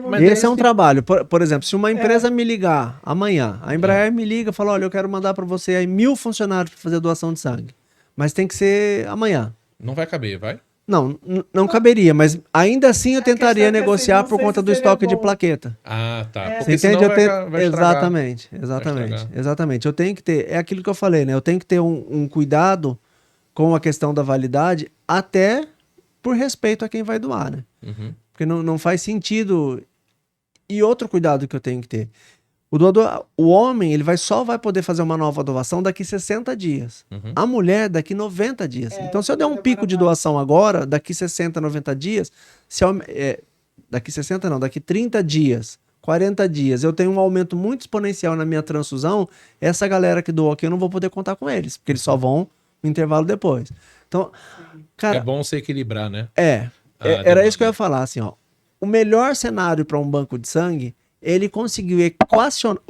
Mas Esse é um esse- trabalho. Por exemplo, se uma empresa me ligar amanhã, a Embraer me liga e fala: olha, eu quero mandar para você aí 1.000 funcionários para fazer doação de sangue. Mas tem que ser amanhã. Não vai caber, vai? Não caberia, mas ainda assim eu A questão tentaria é que, assim, negociar não por sei conta se do seria estoque de bom. plaqueta. Ah, tá. É. Porque Você entende? senão vai estragar. Exatamente, Vai exatamente, estragar. exatamente. Eu tenho que ter, é aquilo que eu falei, né? Eu tenho que ter um cuidado com a questão da validade, até por respeito a quem vai doar, né? Uhum. Porque não faz sentido. E outro cuidado que eu tenho que ter. O doador, o homem, ele só vai poder fazer uma nova doação daqui 60 dias. Uhum. A mulher, daqui 90 dias. É, Então, se eu der um demora pico de mais. doação agora, daqui 60, 90 dias, daqui 60 não, daqui 30 dias, 40 dias, eu tenho um aumento muito exponencial na minha transfusão, essa galera que doou aqui, eu não vou poder contar com eles, porque eles só vão no intervalo depois. Então, cara, É bom se equilibrar, né? era demanda. isso que eu ia falar, assim, ó. O melhor cenário para um banco de sangue, ele conseguiu equacionar.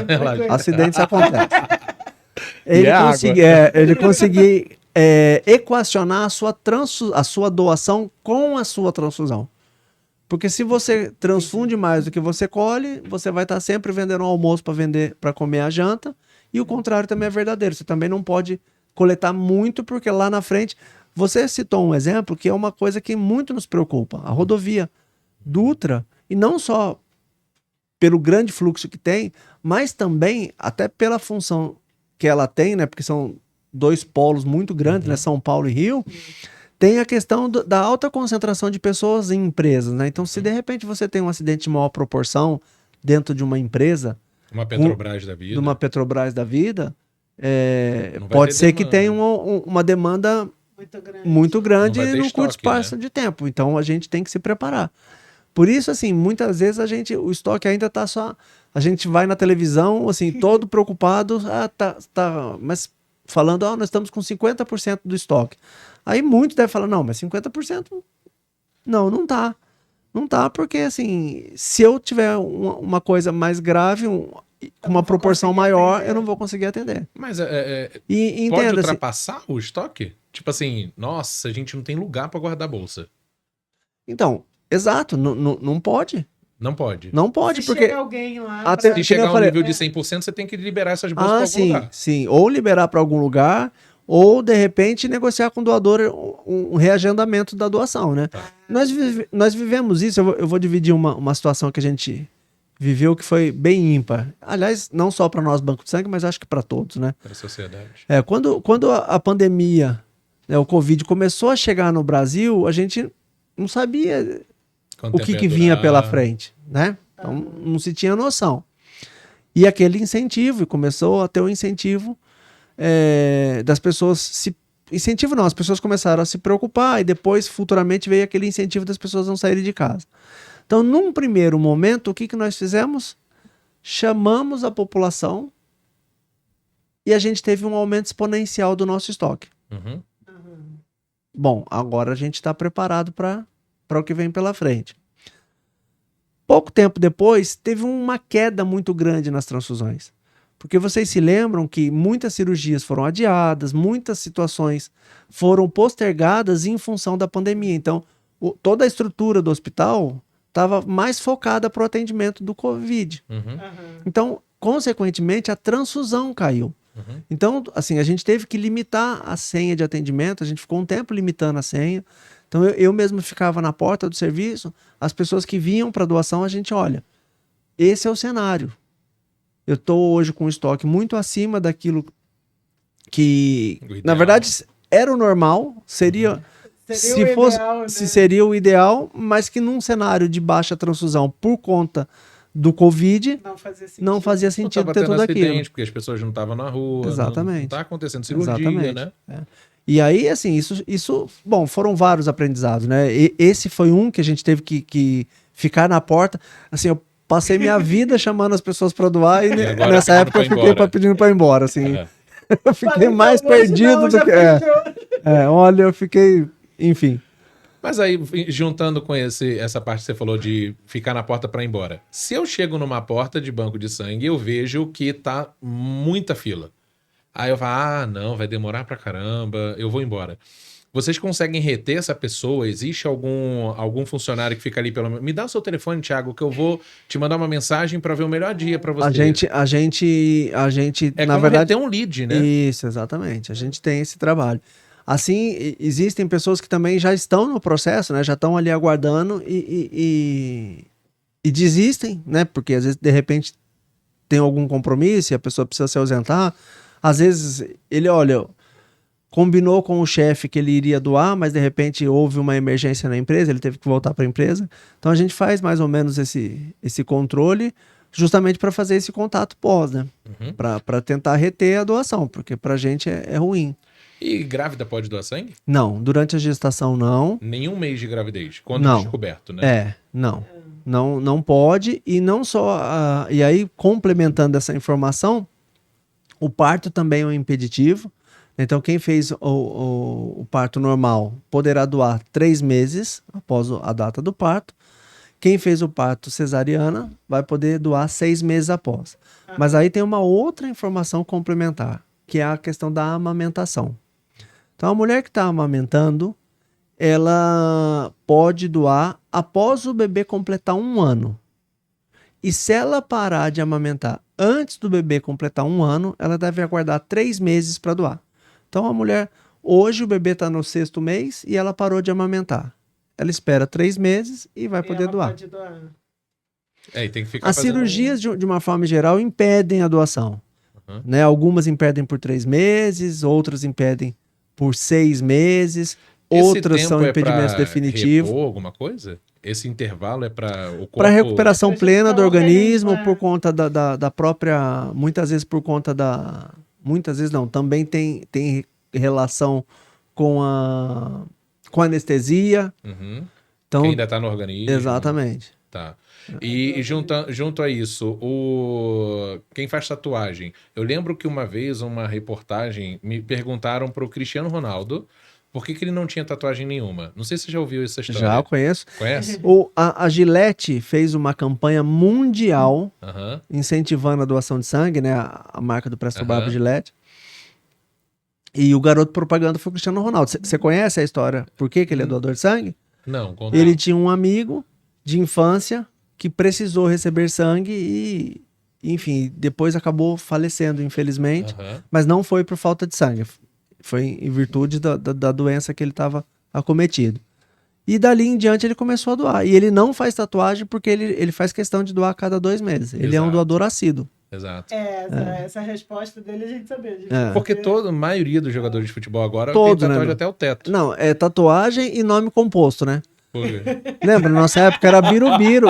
Relaxa. Acidentes acontecem. E é água. Ele conseguiu equacionar a sua doação com a sua transfusão. Porque se você transfunde mais do que você colhe, você vai estar sempre vendendo um almoço para comer a janta. E o contrário também é verdadeiro. Você também não pode coletar muito, porque lá na frente. Você citou um exemplo que é uma coisa que muito nos preocupa: a rodovia Dutra, e não só pelo grande fluxo que tem, mas também até pela função que ela tem, né? Porque são dois polos muito grandes, né? São Paulo e Rio. Tem a questão da alta concentração de pessoas em empresas, né? Então, se de repente você tem um acidente de maior proporção dentro de uma empresa, Uma Petrobras da vida. de uma Petrobras da vida, Não vai pode ter ser que demanda. tenha uma demanda Muito grande. muito grande Não vai ter no curto estoque, espaço de tempo. Então, a gente tem que se preparar. Por isso, assim, muitas vezes o estoque ainda tá só. A gente vai na televisão, assim, todo preocupado, mas falando, nós estamos com 50% do estoque. Aí muitos devem falar, não, mas 50% não tá. Não tá, porque, assim, se eu tiver uma coisa mais grave, com uma proporção conseguir maior, atender. eu não vou conseguir atender. Mas E pode entenda, assim, ultrapassar o estoque? Tipo assim, nossa, a gente não tem lugar pra guardar a bolsa. então, exato, não pode. Não pode. Não pode, Se porque. chega alguém lá Até- pra- Se que chegar nem eu ao falei- nível de 100%, você tem que liberar essas bolsas pra algum Sim, lugar. sim. Ou liberar para algum lugar, ou de repente negociar com o doador um reagendamento da doação, né? Tá. Nós vivemos isso, eu vou dividir uma situação que a gente viveu que foi bem ímpar. Aliás, não só para nós, Banco de Sangue, mas acho que para todos, né? Para a sociedade. Quando a pandemia, né, o Covid começou a chegar no Brasil, a gente não sabia Quanto o que tempo ia vinha durar? pela frente, né? Então não se tinha noção. E aquele incentivo, e começou a ter o incentivo das pessoas se. Incentivo não, as pessoas começaram a se preocupar e depois, futuramente, veio aquele incentivo das pessoas não saírem de casa. Então, num primeiro momento, o que nós fizemos? Chamamos a população e a gente teve um aumento exponencial do nosso estoque. Uhum. Bom, agora a gente está preparado para o que vem pela frente. Pouco tempo depois, teve uma queda muito grande nas transfusões. Porque vocês se lembram que muitas cirurgias foram adiadas, muitas situações foram postergadas em função da pandemia. Então, toda a estrutura do hospital estava mais focada para o atendimento do Covid. Uhum. Então, consequentemente, a transfusão caiu. Uhum. Então, assim, a gente teve que limitar a senha de atendimento, a gente ficou um tempo limitando a senha. Então, eu mesmo ficava na porta do serviço, as pessoas que vinham para doação, a gente, olha, esse é o cenário. Eu estou hoje com um estoque muito acima daquilo que, O ideal. na verdade, era o normal, seria... Seria se o fosse, ideal, né? se seria o ideal, mas que num cenário de baixa transfusão por conta do Covid, Não fazia sentido. não fazia sentido ter tudo aquilo. Porque as pessoas não estavam na rua. Exatamente. Não tá acontecendo cirurgia, Exatamente. né? É. E aí, assim, bom, foram vários aprendizados, né? Esse foi um que a gente teve que ficar na porta. Assim, eu passei minha vida chamando as pessoas para doar e agora nessa época eu pedindo pra ir fiquei embora. pedindo para ir embora, assim. É. Eu fiquei mais perdido do que... olha, eu fiquei... Enfim. Mas aí, juntando com essa parte que você falou de ficar na porta para ir embora. Se eu chego numa porta de banco de sangue, eu vejo que tá muita fila. Aí eu falo, não, vai demorar pra caramba, eu vou embora. Vocês conseguem reter essa pessoa? Existe algum funcionário que fica ali pelo menos? Me dá o seu telefone, Thiago, que eu vou te mandar uma mensagem para ver o melhor dia para você. A gente é na como verdade, reter um lead, né? Isso, exatamente. A gente tem esse trabalho. Assim, existem pessoas que também já estão no processo, né? Já estão ali aguardando e desistem, né? Porque às vezes, de repente, tem algum compromisso e a pessoa precisa se ausentar. Às vezes, ele, olha, combinou com o chefe que ele iria doar, mas de repente houve uma emergência na empresa, ele teve que voltar para a empresa. Então a gente faz mais ou menos esse controle justamente para fazer esse contato pós, né? Uhum. Para tentar reter a doação, porque para a gente é ruim. E grávida pode doar sangue? Não, durante a gestação não. Nenhum mês de gravidez, quando Não. descoberto, né? Não pode. E não só... e aí, complementando essa informação, o parto também é um impeditivo. Então, quem fez o parto normal poderá doar 3 meses após a data do parto. Quem fez o parto cesariana vai poder doar 6 meses após. Mas aí tem uma outra informação complementar, que é a questão da amamentação. Então, a mulher que está amamentando, ela pode doar após o bebê completar 1 ano. E se ela parar de amamentar antes do bebê completar 1 ano, ela deve aguardar 3 meses para doar. Então a mulher, hoje o bebê está no 6º mês e ela parou de amamentar. Ela espera 3 meses e vai poder doar. Pode doar. E tem que ficar As cirurgias, de uma forma geral, impedem a doação. Uhum. Né? Algumas impedem por 3 meses, outras impedem por 6 meses, outras são impedimentos definitivos. Repor alguma coisa? Esse intervalo é para o corpo... Para recuperação plena do organismo, né? por conta da própria... Muitas vezes por conta da... Muitas vezes não, também tem relação com a anestesia. Uhum. Então, que ainda está no organismo. Exatamente. Tá. E junto a isso, quem faz tatuagem? Eu lembro que uma vez, uma reportagem, me perguntaram para o Cristiano Ronaldo por que ele não tinha tatuagem nenhuma. Não sei se você já ouviu essa história. Já conheço. Conhece? A Gillette fez uma campanha mundial Uhum. incentivando a doação de sangue, né? A marca do Presto Barba Uhum. Gillette. E o garoto propaganda foi o Cristiano Ronaldo. Você conhece a história? Por que ele é doador de sangue? Não, conta. Ele tinha um amigo de infância que precisou receber sangue e, enfim, depois acabou falecendo, infelizmente. Uhum. Mas não foi por falta de sangue. Foi em virtude da doença que ele estava acometido. E dali em diante ele começou a doar. E ele não faz tatuagem porque ele faz questão de doar a cada 2 meses. Ele é um Exato. doador assíduo. Exato. Essa resposta dele a gente sabia. Porque a maioria dos jogadores de futebol agora Todos, tem tatuagem né, até o teto. Não, é tatuagem e nome composto, né? Por quê? Lembra? Na nossa época era Birubiru.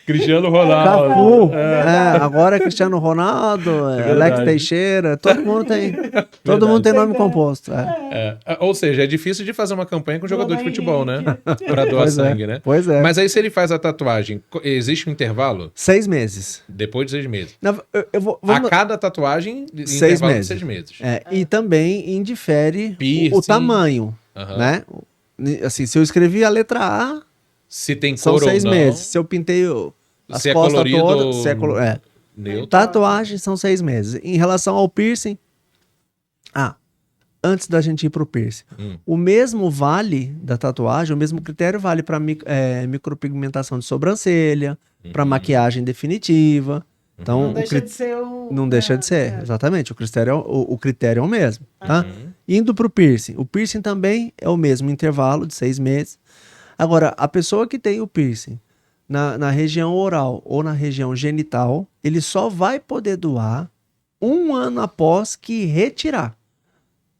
Cristiano Cafu. Agora é Cristiano Ronaldo, Alex verdade. Teixeira. Todo mundo tem. Todo mundo tem nome composto. Ou seja, é difícil de fazer uma campanha com jogador de futebol, né? Pra doar Pois sangue, né? Pois é. Mas aí se ele faz a tatuagem, existe um intervalo? 6 meses. Depois de 6 meses. Eu vou, A cada tatuagem, 6 intervalo meses. de 6 meses. E também indifere Piercing. o tamanho, Aham. né? Assim, se eu escrevi a letra A, Se tem são cor ou 6 não. meses. Se eu pintei as Se é costas colorido todas, ou se é neutro. Tatuagem são 6 meses. Em relação ao piercing, antes da gente ir pro piercing, o mesmo vale da tatuagem, o mesmo critério vale para micropigmentação de sobrancelha, para maquiagem definitiva. Então, Não deixa de ser o... não deixa de ser, exatamente. O critério é o mesmo, tá? Indo pro piercing. O piercing também é o mesmo intervalo de 6 meses. Agora, a pessoa que tem o piercing na região oral ou na região genital, ele só vai poder doar 1 ano após que retirar.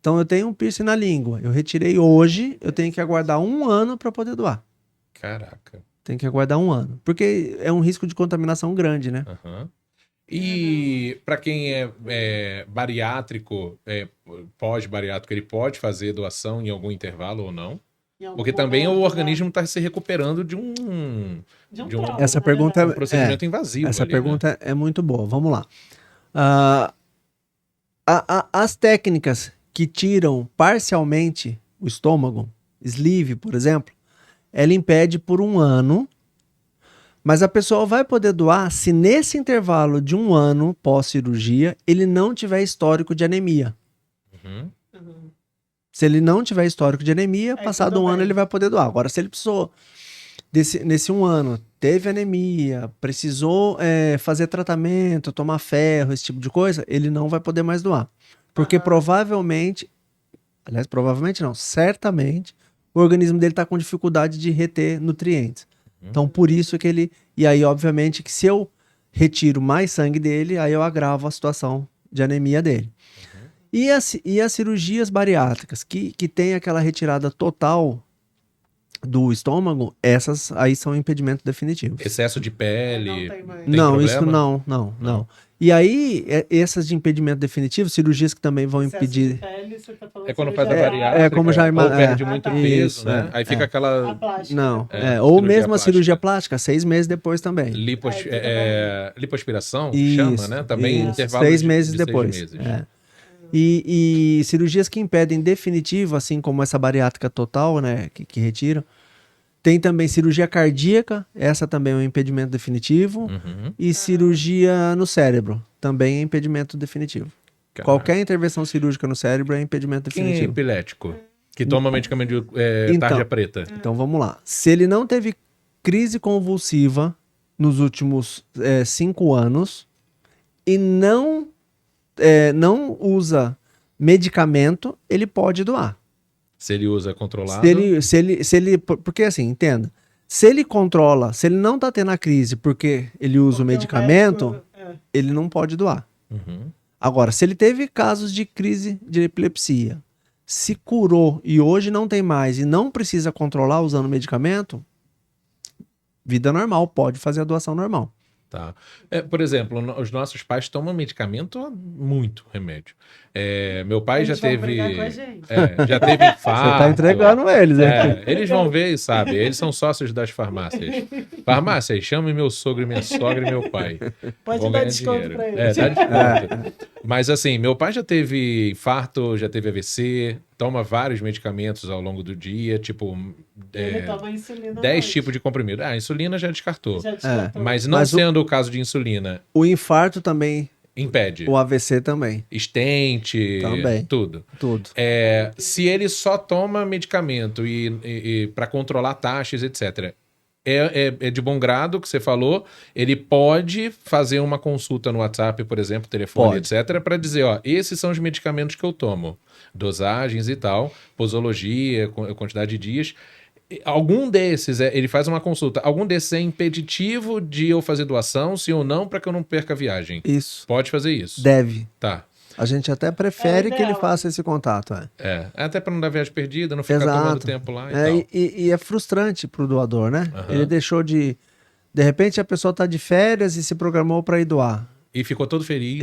Então, eu tenho um piercing na língua. Eu retirei hoje, eu tenho que aguardar 1 ano para poder doar. Caraca. Tem que aguardar 1 ano. Porque é um risco de contaminação grande, né? Aham. E para quem é bariátrico, pós-bariátrico, ele pode fazer doação em algum intervalo ou não? Em algum Porque também o momento, né? organismo está se recuperando de um De um de um- trauma, Essa na pergunta verdade. procedimento invasivo Essa ali, né? pergunta é muito boa. Vamos lá. Ah, as técnicas que tiram parcialmente o estômago, sleeve, por exemplo, ela impede por 1 ano, mas a pessoa vai poder doar se nesse intervalo de 1 ano pós-cirurgia ele não tiver histórico de anemia. Uhum. Uhum. Se ele não tiver histórico de anemia, Aí passado tudo 1 ano bem. ele vai poder doar. Agora, se ele precisou, nesse 1 ano, teve anemia, precisou fazer tratamento, tomar ferro, esse tipo de coisa, ele não vai poder mais doar. Porque Aham. provavelmente não, certamente, o organismo dele está com dificuldade de reter nutrientes. Então, por isso que ele... E aí, obviamente, que se eu retiro mais sangue dele, aí eu agravo a situação de anemia dele. E as cirurgias bariátricas, que tem aquela retirada total do estômago, essas aí são impedimento definitivo. Excesso de pele. Não tem mais. Tem Não, problema? isso não. E aí, essas de impedimento definitivo, cirurgias que também vão Excesso de impedir... pele, você tá falando É quando faz a cirurgia bariátrica, como já ou perde Ah, muito tá. peso, Isso, né? Aí fica A aquela plástica. Não, É, ou cirurgia mesmo a cirurgia plástica. plástica, 6 meses depois também. lipoaspiração, Isso, chama, né? Também isso, intervalo 6 de meses 6 depois. meses. É. E cirurgias que impedem definitivo, assim como essa bariátrica total, né, que retiram. Tem também cirurgia cardíaca, essa também é um impedimento definitivo. Uhum. E cirurgia no cérebro, também é impedimento definitivo. Caraca. Qualquer intervenção cirúrgica no cérebro é impedimento Quem é definitivo. epilético? Que toma medicamento de Então. tarja preta. Então vamos lá. Se ele não teve crise convulsiva nos últimos 5 anos e não usa medicamento, ele pode doar. Se ele usa controlado. Se ele, porque assim, entenda, se ele controla, se ele não tá tendo a crise porque ele usa o Porque medicamento, médico, ele não pode doar. Uhum. Agora, se ele teve casos de crise de epilepsia, se curou e hoje não tem mais e não precisa controlar usando medicamento, vida normal, pode fazer a doação normal. Tá. Por exemplo, os nossos pais tomam medicamento, muito remédio. Meu pai Eles já vão teve. brigar com a gente. Já teve Você infarto. tá entregando eles, hein? Eles vão ver e sabem. Eles são sócios das farmácias. Farmácias, chame meu sogro e minha sogra e meu pai. Pode Vão dar ganhar desconto dinheiro. pra eles. Dá desconto. Mas assim, meu pai já teve infarto, já teve AVC, toma vários medicamentos ao longo do dia, tipo Ele toma insulina 10 hoje. tipos de comprimido. A insulina já descartou. Já descontou. Mas não Mas sendo o caso de insulina, O infarto também, impede. o AVC também, Estente, Também. tudo. tudo. Se ele só toma medicamento e para controlar taxas, etc., é de bom grado que você falou, ele pode fazer uma consulta no WhatsApp, por exemplo, telefone, Pode. etc., para dizer, ó, esses são os medicamentos que eu tomo, dosagens e tal, posologia, quantidade de dias. Algum desses, ele faz uma consulta, algum desses é impeditivo de eu fazer doação, sim ou não, para que eu não perca a viagem? Isso. Pode fazer isso. Deve. Tá. A gente até prefere que ele ideal. faça esse contato. Até para não dar viagem perdida, não ficar Exato. tomando tempo lá e tal. E é frustrante pro doador, né? Aham. Ele deixou de repente a pessoa tá de férias e se programou para ir doar. E ficou todo feliz.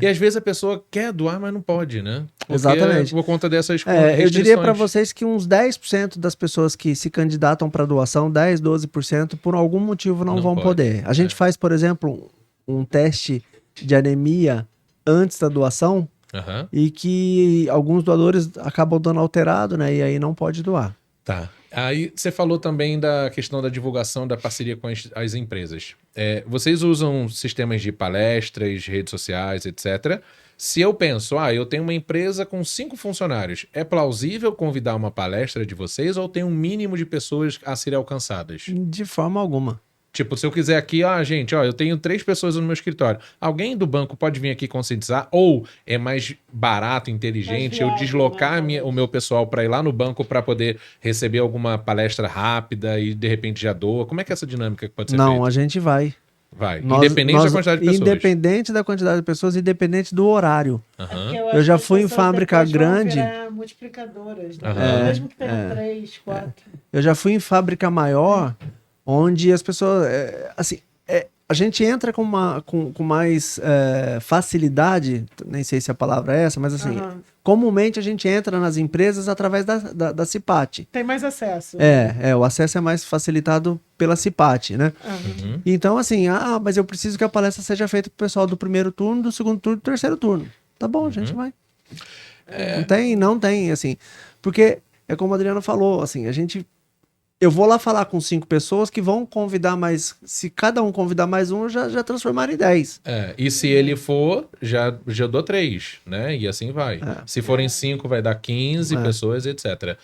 E às vezes a pessoa quer doar, mas não pode, né? Porque Exatamente. Por conta dessas eu restrições. diria para vocês que uns 10% das pessoas que se candidatam para doação, 10, 12%, por algum motivo não vão pode. poder. A gente faz, por exemplo, um teste de anemia antes da doação Aham. e que alguns doadores acabam dando alterado, né? E aí não pode doar. Tá. Aí você falou também da questão da divulgação da parceria com as empresas. Vocês usam sistemas de palestras, redes sociais, etc. Se eu penso, eu tenho uma empresa com 5 funcionários, é plausível convidar uma palestra de vocês ou tem um mínimo de pessoas a serem alcançadas? De forma alguma. Tipo, se eu quiser aqui, gente, eu tenho 3 pessoas no meu escritório. Alguém do banco pode vir aqui conscientizar? Ou é mais barato, inteligente, eu viável, deslocar né? o meu pessoal para ir lá no banco para poder receber alguma palestra rápida e de repente já doa? Como é que é essa dinâmica que pode ser Não, feita? a gente vai. Vai. Independente da quantidade de pessoas. Independente da quantidade de pessoas, independente do horário. Aham. Porque Eu acho já que as fui em pessoas fábrica depois vão grande. virar multiplicadoras, né? Aham. Mesmo que tenham 3, 4. Eu já fui em fábrica maior onde as pessoas, assim, a gente entra com mais facilidade, nem sei se a palavra é essa, mas assim, comumente a gente entra nas empresas através da CIPAT. Tem mais acesso. O acesso é mais facilitado pela CIPAT, né? Uhum. Então, assim, mas eu preciso que a palestra seja feita pro pessoal do primeiro turno, do segundo turno e do terceiro turno. Tá bom, a gente vai. Não tem, assim, porque é como o Adriano falou, assim, eu vou lá falar com 5 pessoas que vão convidar mais. Se cada um convidar mais um, já transformaram em 10. E se ele for, já dou 3, né? E assim vai. Se forem 5, vai dar 15 pessoas, etc.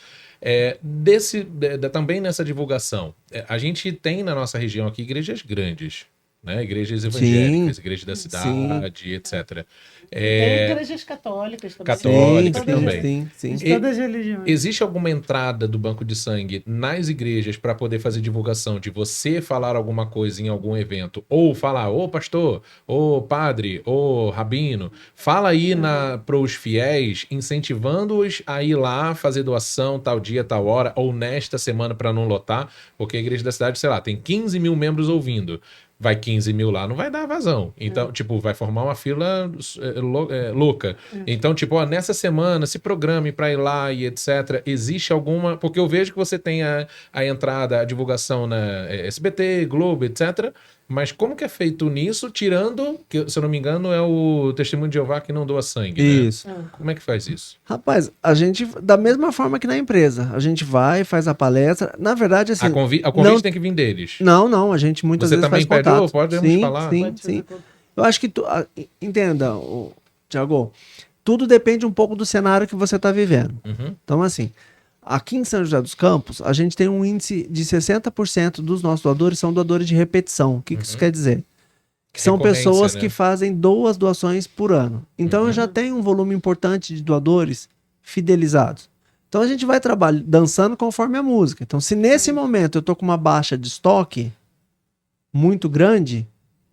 Também nessa divulgação, a gente tem na nossa região aqui igrejas grandes, né? Igrejas evangélicas, igrejas da cidade, etc. Tem igrejas católicas também. Católicas também. Sim. De todas as religiões. Existe alguma entrada do banco de sangue nas igrejas para poder fazer divulgação de você falar alguma coisa em algum evento? Ou falar, ô pastor, ô padre, ô rabino, fala aí para os fiéis, incentivando-os a ir lá fazer doação tal dia, tal hora, ou nesta semana para não lotar, porque a igreja da cidade, sei lá, tem 15 mil membros ouvindo. Vai 15 mil lá, não vai dar vazão. Então, tipo, vai formar uma fila louca. Então, tipo, nessa semana, se programe para ir lá e etc. Existe alguma... Porque eu vejo que você tem a entrada, a divulgação na SBT, Globo, etc. Mas como que é feito nisso, tirando, que, se eu não me engano, é o Testemunho de Jeová que não doa sangue, Isso. né? Como é que faz isso? Rapaz, a gente, da mesma forma que na empresa, a gente vai, faz a palestra. Na verdade, assim... O convite tem que vir deles. Não, a gente muitas vezes faz contato. Você também pede, podemos falar? Sim. Eu acho que, entenda, Thiago, tudo depende um pouco do cenário que você está vivendo. Então, assim, aqui em São José dos Campos, a gente tem um índice de 60% dos nossos doadores são doadores de repetição. O que isso quer dizer? Que são pessoas que fazem 2 doações por ano. Então, eu já tenho um volume importante de doadores fidelizados. Então, a gente vai dançando conforme a música. Então, se nesse momento eu estou com uma baixa de estoque muito grande,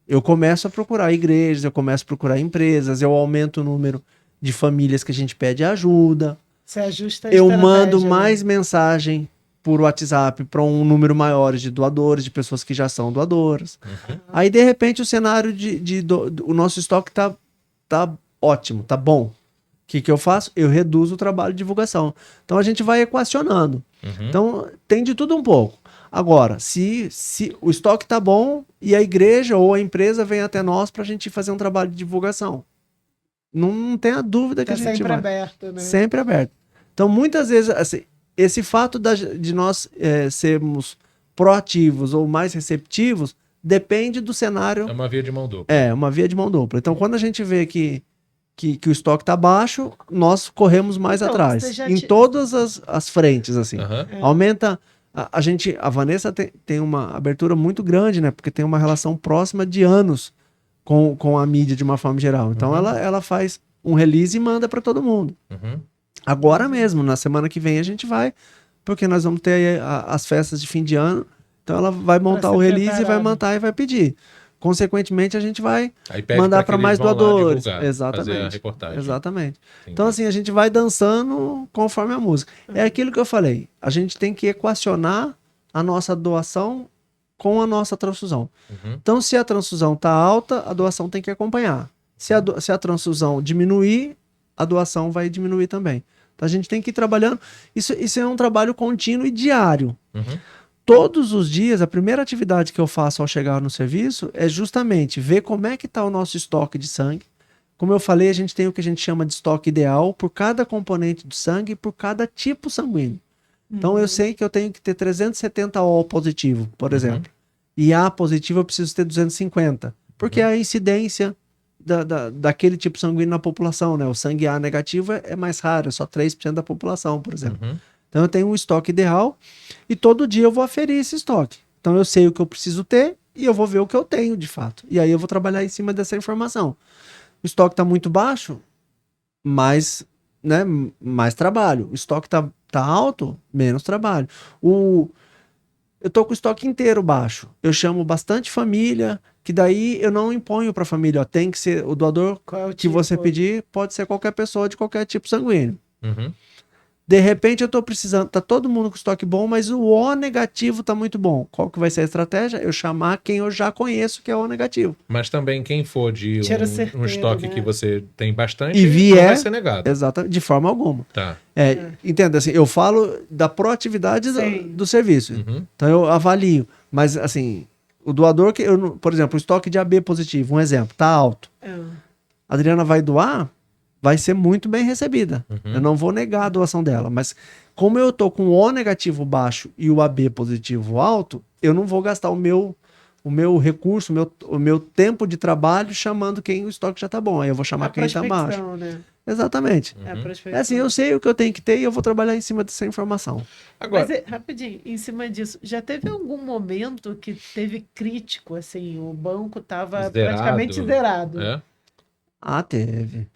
eu começo a procurar igrejas, eu começo a procurar empresas, eu aumento o número de famílias que a gente pede ajuda. Você ajusta a eu mando mais mensagem por WhatsApp para um número maior de doadores, de pessoas que já são doadoras. Aí, de repente, o cenário o nosso estoque tá ótimo, tá bom. O que eu faço? Eu reduzo o trabalho de divulgação. Então, a gente vai equacionando. Então, tem de tudo um pouco. Agora, se o estoque tá bom e a igreja ou a empresa vem até nós para a gente fazer um trabalho de divulgação, não tenha dúvida que a gente sempre vai. Aberto, né? Sempre aberto. Então, muitas vezes, assim, esse fato de nós sermos proativos ou mais receptivos depende do cenário. É uma via de mão dupla. Uma via de mão dupla. Então, quando a gente vê que o estoque está baixo, nós corremos mais atrás. Em todas as frentes, assim. Aumenta... A Vanessa tem uma abertura muito grande, né? Porque tem uma relação próxima de anos com a mídia de uma forma geral. Então, ela faz um release e manda para todo mundo. Agora mesmo, na semana que vem, a gente vai, porque nós vamos ter as festas de fim de ano. Então, ela vai montar o release e vai montar e vai pedir. Consequentemente, a gente vai mandar para mais doadores. Exatamente. Fazer a reportagem. Exatamente. Entendi. Então, assim, a gente vai dançando conforme a música. É aquilo que eu falei. A gente tem que equacionar a nossa doação com a nossa transfusão. Então, se a transfusão está alta, a doação tem que acompanhar. Se a transfusão diminuir, a doação vai diminuir também. Então, a gente tem que ir trabalhando. Isso é um trabalho contínuo e diário. Todos os dias, a primeira atividade que eu faço ao chegar no serviço é justamente ver como é que está o nosso estoque de sangue. Como eu falei, a gente tem o que a gente chama de estoque ideal por cada componente de sangue e por cada tipo sanguíneo. Então, eu sei que eu tenho que ter 370 O positivo, por exemplo. E A positivo eu preciso ter 250. Porque a incidência daquele tipo sanguíneo na população, né? O sangue A negativo é mais raro, é só 3% da população, por exemplo. Então, eu tenho um estoque ideal e todo dia eu vou aferir esse estoque. Então, eu sei o que eu preciso ter e eu vou ver o que eu tenho, de fato. E aí, eu vou trabalhar em cima dessa informação. O estoque está muito baixo, mais trabalho. O estoque está alto, menos trabalho. Eu estou com o estoque inteiro baixo. Eu chamo bastante família, que daí eu não imponho para a família. Tem que ser o doador que você pedir, pode ser qualquer pessoa de qualquer tipo sanguíneo. De repente eu tô precisando, tá todo mundo com estoque bom, mas o O negativo tá muito bom. Qual que vai ser a estratégia? Eu chamar quem eu já conheço que é O negativo. Mas também quem for de Tiro um certeiro, estoque né? que você tem bastante, E não vier, vai ser negado. exatamente, de forma alguma. Tá. Entenda, assim, eu falo da proatividade Sim. do serviço. Uhum. Então eu avalio. Mas, assim, o doador, por exemplo, o estoque de AB positivo, um exemplo, tá alto. A Adriana vai doar, vai ser muito bem recebida. Uhum. Eu não vou negar a doação dela. Mas como eu tô com o O negativo baixo e o AB positivo alto, eu não vou gastar o meu recurso, o meu tempo de trabalho chamando quem o estoque já tá bom. Aí eu vou chamar quem tá baixo. Né? Exatamente. É a Uhum. prospecção. É assim, eu sei o que eu tenho que ter e eu vou trabalhar em cima dessa informação. Agora, Mas, rapidinho, em cima disso, já teve algum momento que teve crítico, assim, o banco estava praticamente zerado? É? Ah, teve.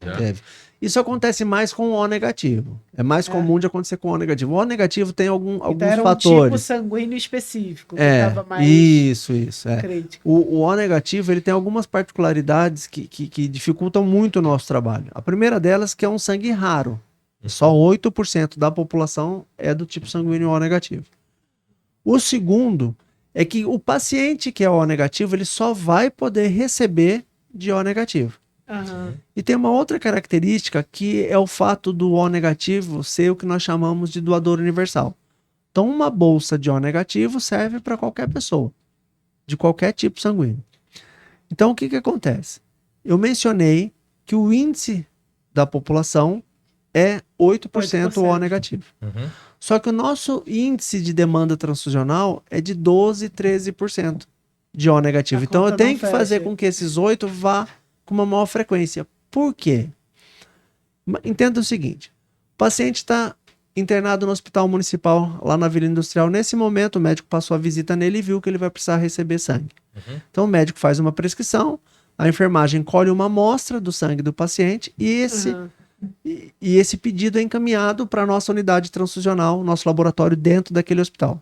Já? Teve. Isso acontece mais com o O negativo. É mais comum de acontecer com o O negativo. O O negativo tem alguns Então era um tipo fatores. sanguíneo específico, que É, estava mais isso, é. crítico. O O negativo ele tem algumas particularidades que dificultam muito o nosso trabalho. A primeira delas que é um sangue raro. Só 8% da população é do tipo sanguíneo O negativo. O segundo é que o paciente que é O negativo, ele só vai poder receber de O negativo. Aham. E tem uma outra característica que é o fato do O negativo ser o que nós chamamos de doador universal. Então, uma bolsa de O negativo serve para qualquer pessoa, de qualquer tipo sanguíneo. Então, o que acontece? Eu mencionei que o índice da população é 8% O negativo. Uhum. Só que o nosso índice de demanda transfusional é de 12, 13% de O negativo. A Então, eu conta tenho não que fazer fecha. com que esses 8 vá com uma maior frequência. Por quê? Entenda o seguinte: o paciente está internado no hospital municipal, lá na Vila Industrial. Nesse momento, o médico passou a visita nele e viu que ele vai precisar receber sangue. Uhum. Então, o médico faz uma prescrição, a enfermagem colhe uma amostra do sangue do paciente e Aham. esse pedido é encaminhado para a nossa unidade transfusional, nosso laboratório dentro daquele hospital.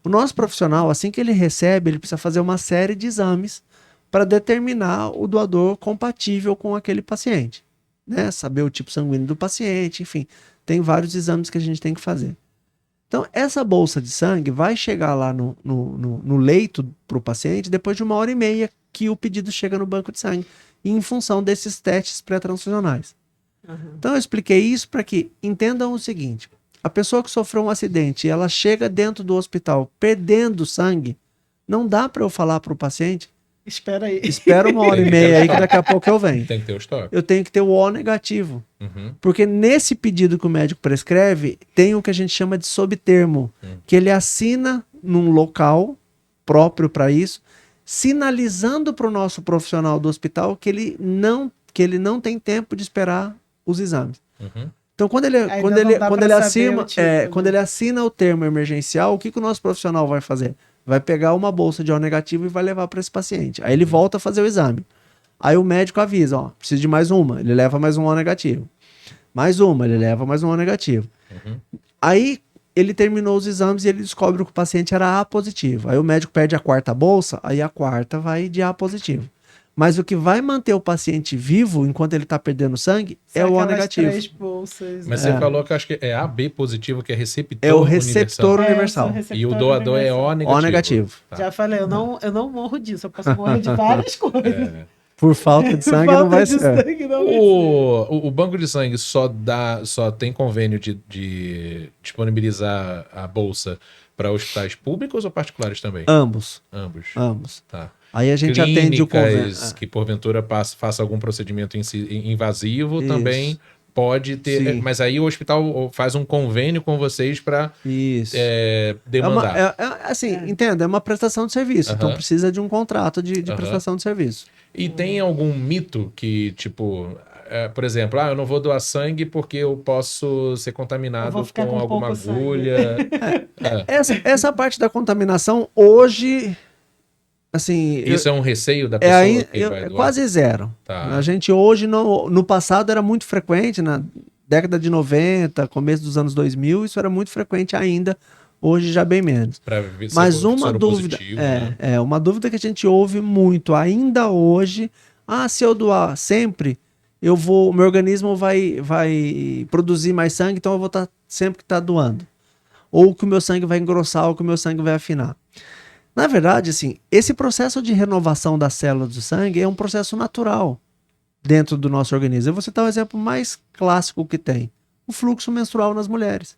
O nosso profissional, assim que ele recebe, ele precisa fazer uma série de exames para determinar o doador compatível com aquele paciente, né? Saber o tipo sanguíneo do paciente, enfim, tem vários exames que a gente tem que fazer. Então, essa bolsa de sangue vai chegar lá no leito para o paciente depois de 1h30 que o pedido chega no banco de sangue, em função desses testes pré-transfusionais. Aham. Então, eu expliquei isso para que entendam o seguinte: a pessoa que sofreu um acidente e ela chega dentro do hospital perdendo sangue, não dá para eu falar para o paciente: Espera aí. espera 1h30 aí que daqui a pouco eu venho. Tem que ter o estoque. Eu tenho que ter o O negativo. Uhum. Porque nesse pedido que o médico prescreve, tem o que a gente chama de sobtermo, que ele assina num local próprio para isso, sinalizando para o nosso profissional do hospital que ele não tem tempo de esperar os exames. Uhum. Então, quando ele assina o termo emergencial, o que o nosso profissional vai fazer? Vai pegar uma bolsa de O negativo e vai levar para esse paciente. Aí ele volta a fazer o exame. Aí o médico avisa: ó, precisa de mais uma. Ele leva mais um O negativo. Mais uma, ele leva mais um O negativo. Uhum. Aí ele terminou os exames e ele descobre que o paciente era A positivo. Aí o médico pede a quarta bolsa, aí a quarta vai de A positivo. Mas o que vai manter o paciente vivo enquanto ele está perdendo sangue é o O Aquelas negativo. 3 bolsas. Mas você falou que eu acho que é AB positivo, que é receptor É o receptor universal. universal. E o doador é O negativo. O negativo. Tá. Já falei, eu não morro disso, eu posso morrer de várias coisas. É. Por falta de sangue Falta não vai de ser. sangue não vai ser. O banco de sangue só tem convênio de disponibilizar a bolsa para hospitais públicos ou particulares também? Ambos. Ambos. Tá. Aí a gente atende o convênio. Clínicas que porventura faça algum procedimento invasivo Isso. também pode ter. Sim. Mas aí o hospital faz um convênio com vocês para Isso. demandar. Entenda, é uma prestação de serviço. Então Aham. precisa de um contrato de Aham. prestação de serviço. E tem algum mito que, tipo, por exemplo, eu não vou doar sangue porque eu posso ser Eu contaminado vou ficar com com alguma pouco sangue. agulha. Essa parte da contaminação, hoje, assim... Isso é um receio da pessoa que vai é doar? quase zero. Tá. A gente hoje, no passado, era muito frequente, na década de 90, começo dos anos 2000, isso era muito frequente ainda. Hoje já bem menos. Pra ver se Mas é uma dúvida, soropositivo, né? uma dúvida que a gente ouve muito ainda hoje: se eu doar sempre, o meu organismo vai produzir mais sangue, então eu vou estar sempre que tá doando. Ou que o meu sangue vai engrossar, ou que o meu sangue vai afinar. Na verdade, assim, esse processo de renovação das células do sangue é um processo natural dentro do nosso organismo. Eu vou citar o exemplo mais clássico que tem: o fluxo menstrual nas mulheres.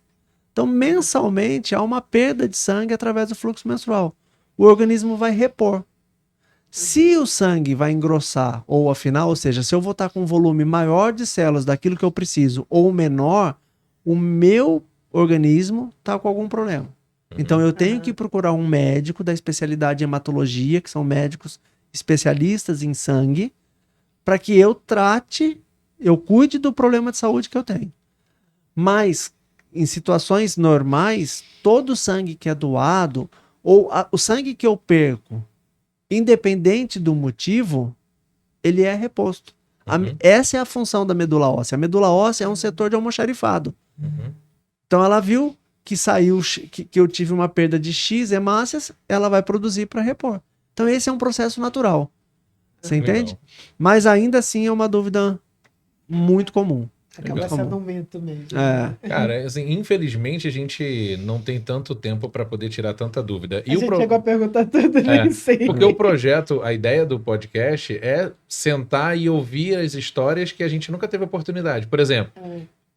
Então, mensalmente, há uma perda de sangue através do fluxo menstrual. O organismo vai repor. Se o sangue vai engrossar ou afinar, ou seja, se eu vou estar com um volume maior de células daquilo que eu preciso ou menor, o meu organismo está com algum problema. Então eu tenho que procurar um médico da especialidade em hematologia, que são médicos especialistas em sangue, para que eu cuide do problema de saúde que eu tenho. Mas em situações normais, todo o sangue que é doado, ou o sangue que eu perco, independente do motivo, ele é reposto. Essa é a função da medula óssea. A medula óssea é um setor de almoxarifado. Então ela viu que que eu tive uma perda de X hemácias, ela vai produzir para repor. Então esse é um processo natural. Você entende? Mas ainda assim é uma dúvida muito comum. Acaba sendo um mito mesmo. Cara, assim, infelizmente a gente não tem tanto tempo para poder tirar tanta dúvida. A gente chegou a perguntar tudo, nem sei. Porque o projeto, a ideia do podcast é sentar e ouvir as histórias que a gente nunca teve oportunidade. Por exemplo,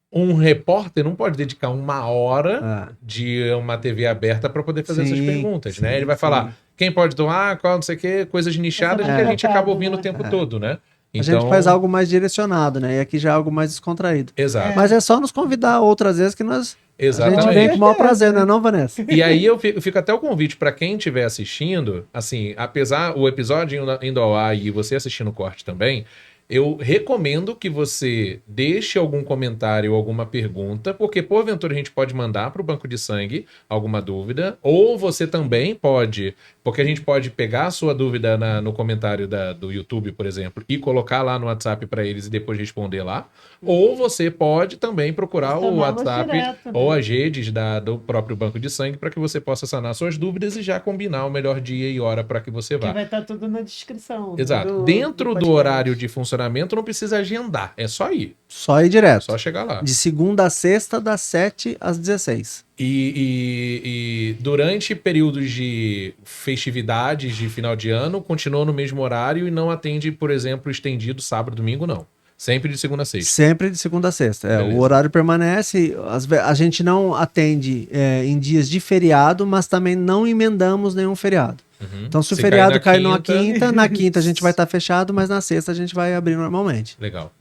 um repórter não pode dedicar 1 hora de uma TV aberta para poder fazer essas perguntas, né? Ele vai falar quem pode doar, qual não sei o quê, coisas nichadas que a gente acaba ouvindo o tempo todo, né? Então, a gente faz algo mais direcionado, né? E aqui já é algo mais descontraído. Exato. Mas é só nos convidar outras vezes que nós... Exatamente. A gente vem com o maior prazer, não é, Vanessa? E aí eu fico até o convite para quem estiver assistindo, assim, apesar o episódio indo ao ar e você assistindo o corte também, eu recomendo que você deixe algum comentário ou alguma pergunta, porque porventura a gente pode mandar para o banco de sangue alguma dúvida, ou você também pode, porque a gente pode pegar a sua dúvida no comentário do YouTube, por exemplo, e colocar lá no WhatsApp para eles e depois responder lá, ou você pode também procurar o WhatsApp direto, ou as redes do próprio banco de sangue para que você possa sanar suas dúvidas e já combinar o melhor dia e hora para que você vá. Que vai estar tudo na descrição. Exato. Dentro do horário de funcionamento não precisa agendar, é só ir. Só ir direto. Só chegar lá. De segunda a sexta, das 7 às 16. E durante períodos de festividades de final de ano, continua no mesmo horário e não atende, por exemplo, estendido sábado, domingo, não. Sempre de segunda a sexta. Sempre de segunda a sexta. O horário permanece. A gente não atende em dias de feriado, mas também não emendamos nenhum feriado. Então, se o feriado cai numa quinta, na quinta a gente vai estar fechado, mas na sexta a gente vai abrir normalmente. Legal.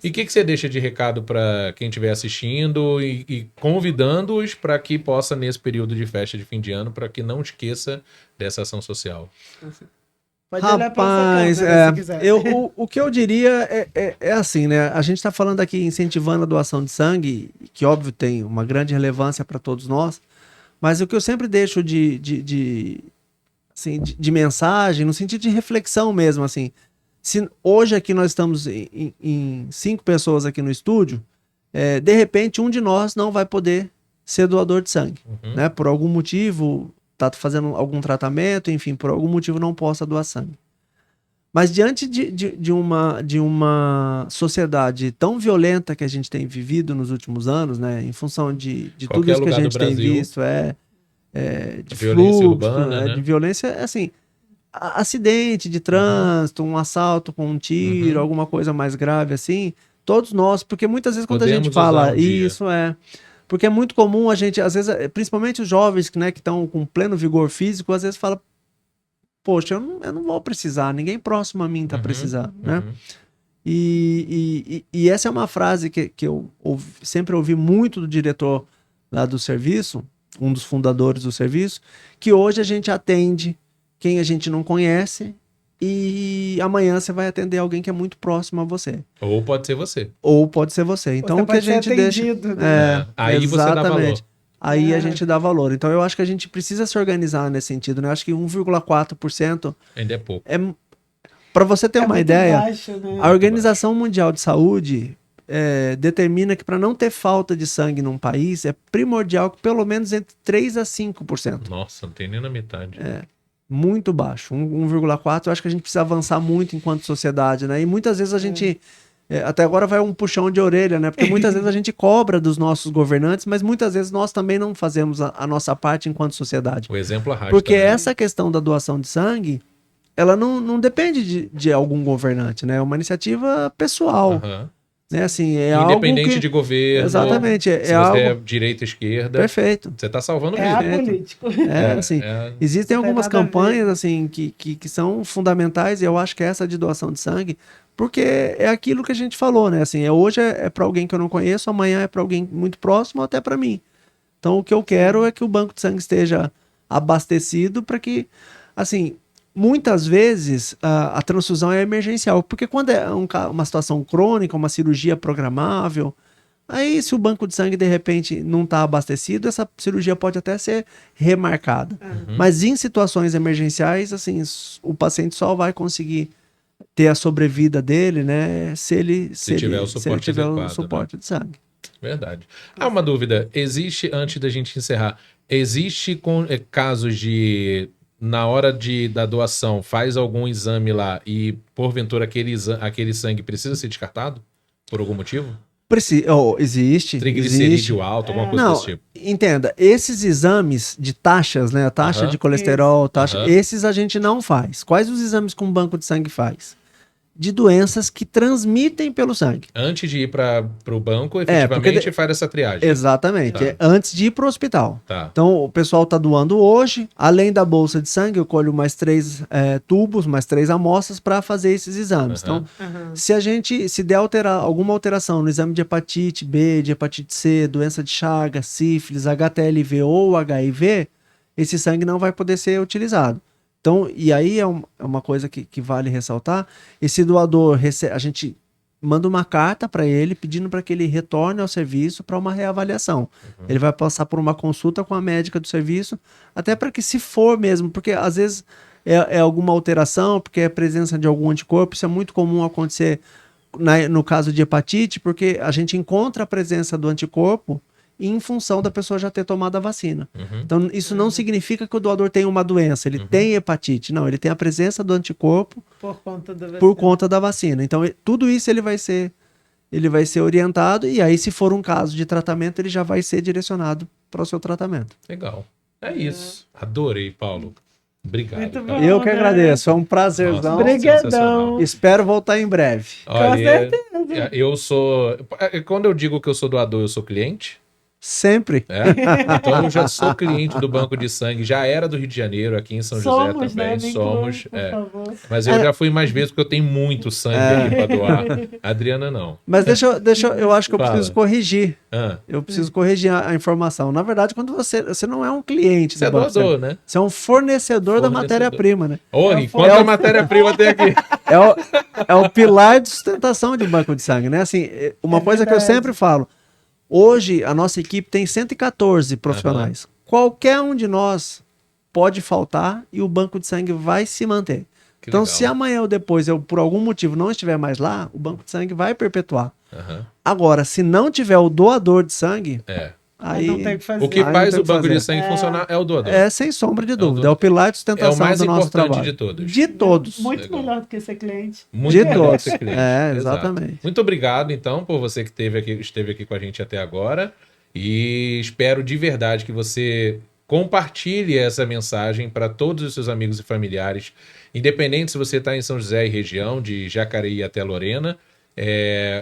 E o que você deixa de recado para quem estiver assistindo e convidando-os para que possa, nesse período de festa de fim de ano, para que não esqueça dessa ação social? Pode olhar para essa câmera, se quiser. O que eu diria é assim, né? A gente está falando aqui incentivando a doação de sangue, que óbvio tem uma grande relevância para todos nós, mas o que eu sempre deixo de mensagem, no sentido de reflexão mesmo, assim, se hoje aqui nós estamos em 5 pessoas aqui no estúdio, de repente um de nós não vai poder ser doador de sangue, né? Por algum motivo, tá fazendo algum tratamento, enfim, por algum motivo não possa doar sangue. Mas diante de uma sociedade tão violenta que a gente tem vivido nos últimos anos, né? Em função de tudo isso que a gente tem visto, de violência fluxo, urbana, né? De violência, assim, acidente de trânsito, um assalto com um tiro, alguma coisa mais grave assim, todos nós, porque muitas vezes quando a gente fala isso, porque é muito comum a gente, às vezes, principalmente os jovens, né, que estão com pleno vigor físico, às vezes fala, poxa, eu não vou precisar, ninguém próximo a mim tá precisando, né? E essa é uma frase que eu sempre ouvi muito do diretor lá do serviço, um dos fundadores do serviço, que hoje a gente atende quem a gente não conhece e amanhã você vai atender alguém que é muito próximo a você. Ou pode ser você. Então você o que a gente deixa... Né? Aí você dá valor. Aí a gente dá valor. Então eu acho que a gente precisa se organizar nesse sentido, né? Eu acho que 1,4% ainda é pouco. Para você ter uma ideia, baixo, né? A Organização Mundial de Saúde determina que para não ter falta de sangue num país é primordial que pelo menos entre 3% a 5%. Nossa, não tem nem na metade. Muito baixo. 1,4%. Eu acho que a gente precisa avançar muito enquanto sociedade, né? E muitas vezes a gente até agora vai um puxão de orelha, né? Porque muitas vezes a gente cobra dos nossos governantes, mas muitas vezes nós também não fazemos a nossa parte enquanto sociedade. O exemplo arrasta. Porque né? essa questão da doação de sangue, ela não depende de algum governante, né? É uma iniciativa pessoal, Aham. né? Assim, Independente algo que... de governo. Exatamente, Se você algo... é direita, esquerda. Perfeito. Você tá salvando É vidas. apolítico. Assim, existem Não tem algumas nada a ver. campanhas assim que são fundamentais e eu acho que essa de doação de sangue, porque é aquilo que a gente falou, né? Assim, hoje é para alguém que eu não conheço, amanhã é para alguém muito próximo, ou até para mim. Então, o que eu quero é que o banco de sangue esteja abastecido para que, assim, muitas vezes a transfusão é emergencial, porque quando é uma situação crônica, uma cirurgia programável, aí se o banco de sangue de repente não está abastecido, essa cirurgia pode até ser remarcada. Mas em situações emergenciais, assim, o paciente só vai conseguir ter a sobrevida dele, né, se ele tiver o suporte adequado, né? suporte de sangue. Verdade. Uma dúvida. Existe, antes da gente encerrar, existe casos de, na hora da doação, faz algum exame lá e, porventura, aquele sangue precisa ser descartado? Por algum motivo? Existe. Triglicerídeo alto, alguma coisa Não, desse tipo? entenda, esses exames de taxas, né, a taxa de colesterol, esses a gente não faz. Quais os exames que um banco de sangue faz? De doenças que transmitem pelo sangue. Antes de ir para o banco, efetivamente faz essa triagem. Exatamente, Tá. antes de ir para o hospital. Tá. Então, o pessoal está doando hoje, além da bolsa de sangue, eu colho mais 3 tubos, mais 3 amostras para fazer esses exames. Então, se der alguma alteração no exame de hepatite B, de hepatite C, doença de Chagas, sífilis, HTLV ou HIV, esse sangue não vai poder ser utilizado. Então, e aí é uma coisa que vale ressaltar, esse doador, a gente manda uma carta para ele pedindo para que ele retorne ao serviço para uma reavaliação. Ele vai passar por uma consulta com a médica do serviço, até para que se for mesmo, porque às vezes é alguma alteração, porque é a presença de algum anticorpo, isso é muito comum acontecer no caso de hepatite, porque a gente encontra a presença do anticorpo em função da pessoa já ter tomado a vacina. Então, isso não significa que o doador tem uma doença, ele tem hepatite. Não, ele tem a presença do anticorpo por conta da vacina. Então, tudo isso ele vai ser orientado e aí, se for um caso de tratamento, ele já vai ser direcionado para o seu tratamento. Legal. É isso. Adorei, Paulo. Obrigado. Muito bom, cara. Eu que agradeço, foi um prazerzão. Obrigadão. Espero voltar em breve. Olha, eu sou... Quando eu digo que eu sou doador, eu sou cliente? Sempre. Então eu já sou cliente do Banco de Sangue, já era do Rio de Janeiro, aqui em São José também, né? somos. Por favor. Mas eu já fui mais vezes porque eu tenho muito sangue aqui para doar. A Adriana não. Mas eu acho que eu preciso corrigir. Ah, Eu preciso corrigir a informação. Na verdade, quando você não é um cliente você é do banco, doador, né? você é um fornecedor da matéria-prima, né? Oi, quanta matéria-prima tem aqui? É o pilar de sustentação de um banco de sangue, né? Assim, uma coisa que eu sempre falo. Hoje, a nossa equipe tem 114 profissionais. Qualquer um de nós pode faltar e o banco de sangue vai se manter. Então, se amanhã ou depois eu, por algum motivo, não estiver mais lá, o banco de sangue vai perpetuar. Agora, se não tiver o doador de sangue, aí não tem o que fazer. O que faz o banco de sangue funcionar é o doador. Sem sombra de dúvida. É o pilar de sustentação do nosso trabalho. É o mais importante de todos. De todos. Muito Legal. melhor do que ser cliente. Muito De melhor todos. ser cliente. Exatamente. Exato. Muito obrigado, então, por você que esteve aqui com a gente até agora. E espero de verdade que você compartilhe essa mensagem para todos os seus amigos e familiares, independente se você está em São José e região, de Jacareí até Lorena,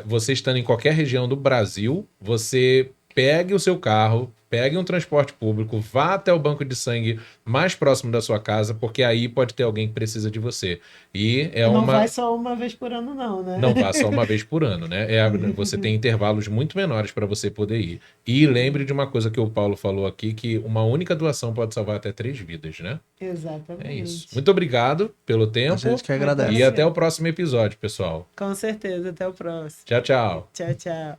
você estando em qualquer região do Brasil, você pegue o seu carro, pegue um transporte público, vá até o banco de sangue mais próximo da sua casa, porque aí pode ter alguém que precisa de você. E não vai só uma vez por ano, não, né? Não vai só uma vez por ano, né? Você tem intervalos muito menores para você poder ir. E lembre de uma coisa que o Paulo falou aqui, que uma única doação pode salvar até 3 vidas, né? Exatamente. É isso. Muito obrigado pelo tempo. A gente que agradece. E até o próximo episódio, pessoal. Com certeza. Até o próximo. Tchau, tchau. Tchau, tchau.